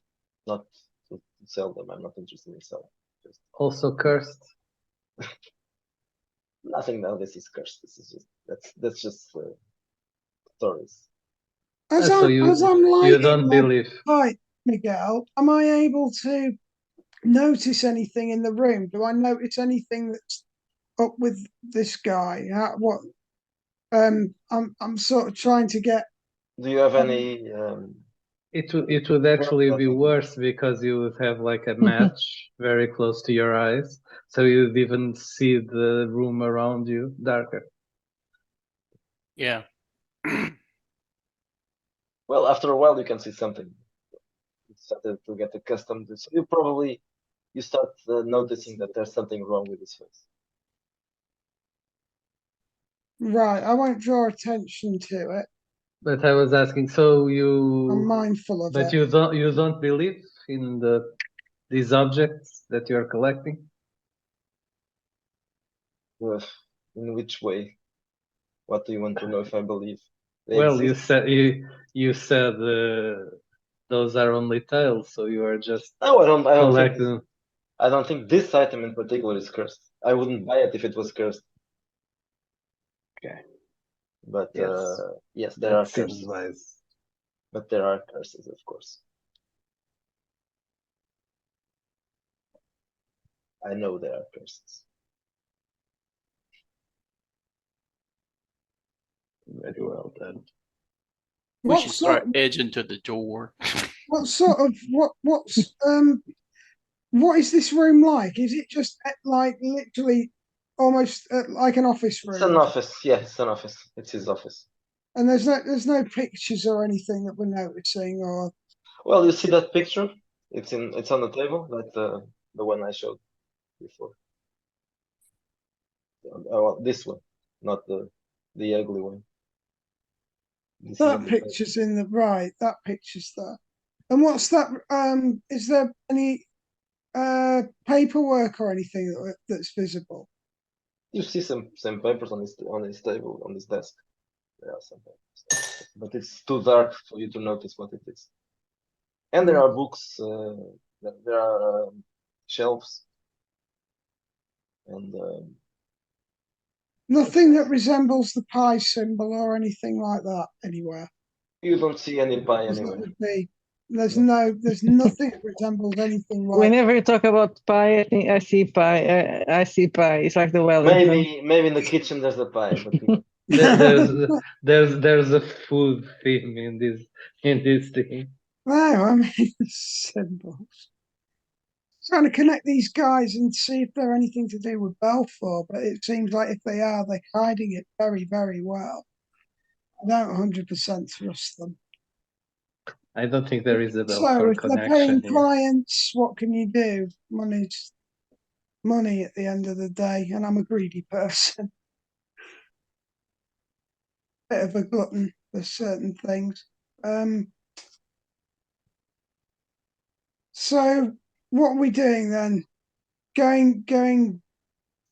Not to sell them. I'm not interested in selling. Just Also cursed. nothing now. This is cursed. This is just that's just stories. As So I'm you lighting don't my believe. pipe, Miguel, am I able to notice anything in the room? Do I notice anything that's up with this guy? I'm sort of trying to get. Do you have any? It would actually be worse because you would have like a match very close to your eyes, so you'd even see the room around you darker. Yeah. Well, after a while, you can see something. You started to get accustomed to. So you start noticing that there's something wrong with his face. Right, I won't draw attention to it. But I was asking, so I'm mindful of it. you don't believe in these objects that you're collecting? In which way? What do you want to know if I believe? They Well, exist? you said those are only tales, so you are just No, I don't think collecting. I don't think this item in particular is cursed. I wouldn't buy it if it was cursed. Okay. But Yes. yes, there are That seems curses. wise. But there are curses, of course. I know there are curses. Very well done. We What should sort? start edging to the door. What sort of what is this room like? Is it just like literally almost like an office It's an room? office. Yeah, it's an office. It's his office. And there's no pictures or anything that we're noticing, or Well, you see that picture? It's on the table. That the one I showed before. Well, this one, not the ugly one. This is that on the table. picture's in the right. That picture's there. And what's that? Is there any paperwork or anything that's visible? You see some papers on his table, on his desk. There are some papers, but it's too dark for you to notice what it is. And there are books. There are shelves, and Nothing that resembles the pie symbol or anything like that anywhere. you don't see any pie That anywhere. would be. There's No. nothing that resembles anything like. Whenever you talk about pie, I think I see pie. I see pie. It's like the Wellington. Maybe in the kitchen there's a pie, but There's a food theme in this thing. No, I mean symbols. Trying to connect these guys and see if they're anything to do with Balfour, but it seems like if they are, they're hiding it very, very well. I don't 100% trust them. I don't think there is a So Belfort if they're paying connection here. clients, what can you do? Money's money at the end of the day, and I'm a greedy person. Bit of a glutton for certain things. So what are we doing then? Going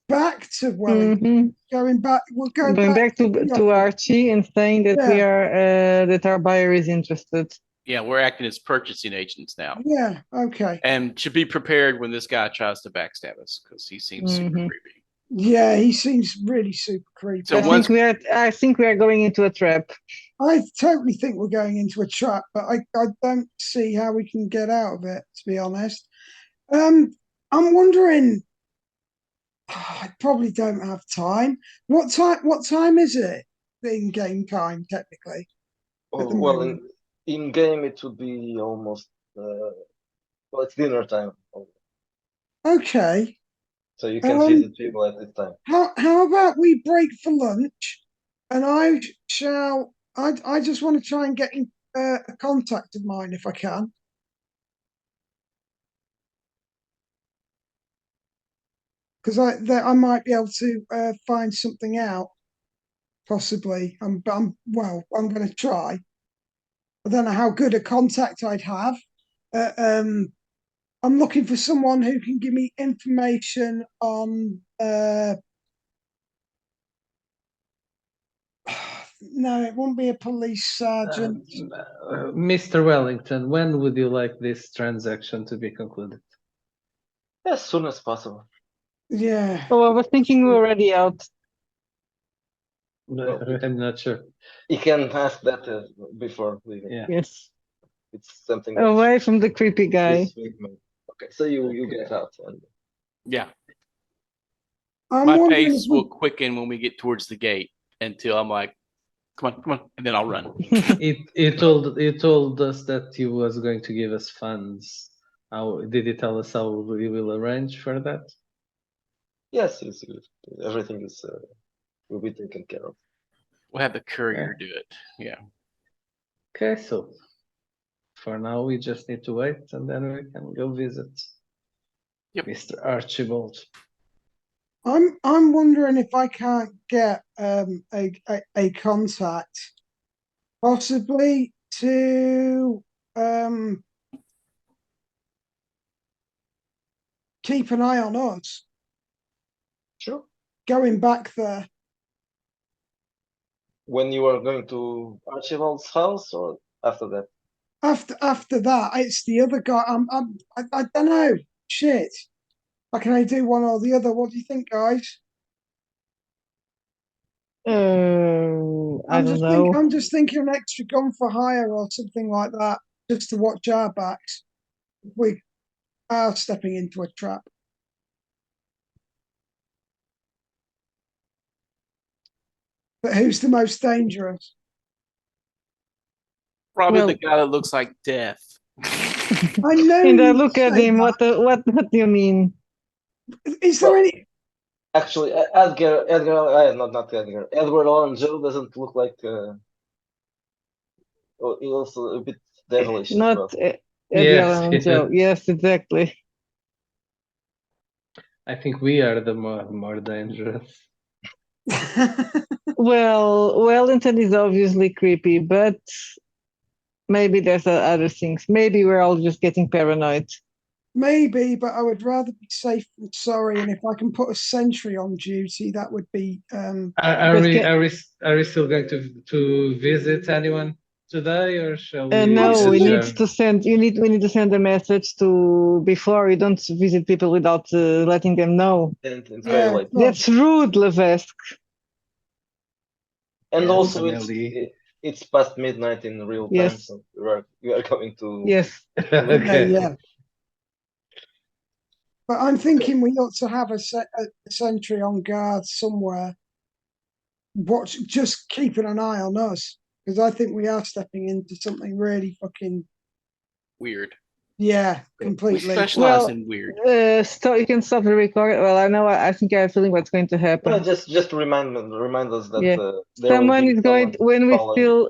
back to Wellington. Going back. We'll go Going back the to office. Archie and saying that we Yeah. are that our buyer is interested. Yeah, we're acting as purchasing agents now. Yeah. Okay. And should be prepared when this guy tries to backstab us because he seems super creepy. Yeah, he seems really super creepy. So I think we are going into a trap. I totally think we're going into a trap, but I don't see how we can get out of it, to be honest. I'm wondering. I probably don't have time. What time is it in game time technically? well, In game, it would be almost well, it's dinner time, Okay. so you can Um, visit people at this time. How about we break for lunch, and I just want to try and get in a contact of mine if I can. Because I might be able to find something out, possibly. I'm going to try. I don't know how good a contact I'd have. I'm looking for someone who can give me information on. No, it won't be a police sergeant. Mr. Wellington, when would you like this transaction to be concluded? As soon as possible. Yeah. Oh, I was thinking we're already out. Well, I'm not sure. you can ask that before leaving. Yeah. Yes. It's something that Away from the creepy guy. this week, man. Okay, so you get out and Yeah. I'm My wondering pace if will quicken when we get towards the gate until I'm like, come on, and then I'll run. It told us that he was going to give us funds. How did he tell us how we will arrange for that? yes, it's good. Everything is will be taken care of. We'll have the courier do it. Yeah. Okay, so for now we just need to wait and then we can go visit Mr. Archibald. I'm wondering if I can't get a contact, possibly to keep an eye on us Sure. going back there. When you are going to Archibald's house or after that? After that, it's the other guy. I don't know. Shit. I can only do one or the other. What do you think, guys? I don't know. I'm just thinking an extra gun for hire or something like that, just to watch our backs. We are stepping into a trap. But who's the most dangerous? Probably Well- the guy that looks like death. I know. And I you look at say him. that. What do you mean? Is there Well- any? Actually, Edgar, not Edgar. Edward Allan Joe doesn't look like. He also a bit devilish as Not well. Edgar Yes, Allan yes. Poe. Yes, exactly. I think we are the more dangerous. Well, Wellington is obviously creepy, but maybe there's other things. Maybe we're all just getting paranoid. Maybe, but I would rather be safe than sorry. And if I can put a sentry on duty, that would be. Are But we still going to visit anyone today, or shall we? No, we Absolutely. need to send. We need to send a message to before you don't visit people without letting them know. And it's Yeah, very late. well, That's rude, Levesque. And Yes, also, Amelie. it's past midnight in real time, Yes. so we are going to. Yes. Okay. yeah. But I'm thinking we ought to have a sentry on guard somewhere. Just keeping an eye on us, because I think we are stepping into something really fucking. Weird. Yeah, We completely. specialize Well, in weird. You can stop the record. Well, I know. I think I have a feeling what's going to happen. No, just remind us that Yeah. there will Someone be is going someone following.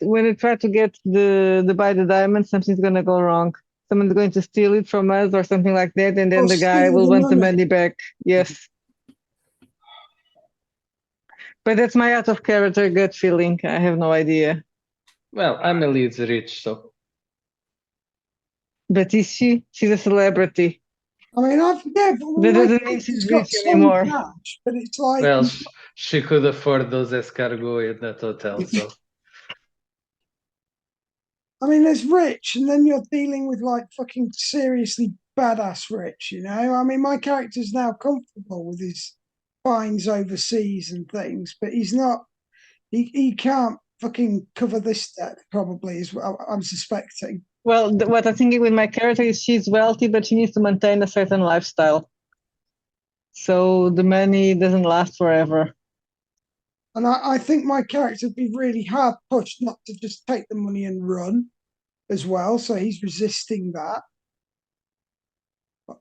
when we try to get the buy the diamond, something's gonna go wrong. Someone's going to steal it from us or something like that, and then Or the guy steal will the want the money. money back. Yes. But that's my out of character gut feeling. I have no idea. Well, Amelie is rich, so But is she? She's a celebrity. I mean, but That my doesn't mean character's she's got rich some anymore. cash, but it's like. well, she could afford those escargots in that hotel. So I mean, there's rich, and then you're dealing with like fucking seriously badass rich, you know? I mean, my character's now comfortable with his fines overseas and things, but he's not, he can't fucking cover this debt, probably, is what I'm suspecting. Well, what I'm thinking with my character is she's wealthy, but she needs to maintain a certain lifestyle. So the money doesn't last forever. And I think my character would be really hard pushed not to just take the money and run. as well, so he's resisting that.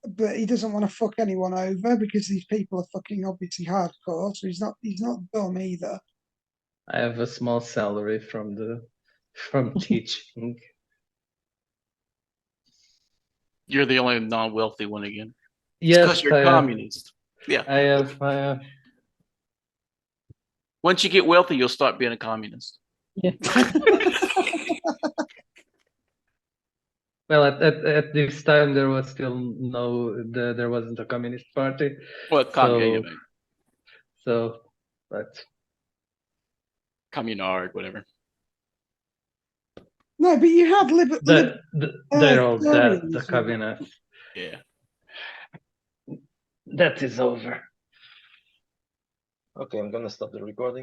But he doesn't want to fuck anyone over because these people are fucking obviously hardcore. So he's not dumb either. I have a small salary from teaching. You're the only non-wealthy one again. Yes, Because you're communist. Yeah. I have. Once you get wealthy, you'll start being a communist. Yeah. Well, at this time there was still there wasn't a communist party. Well, Cameo, But Communard, whatever. No, but you had they're all dead. The libertarians. communists. Yeah. That is over. Okay, I'm gonna stop the recording.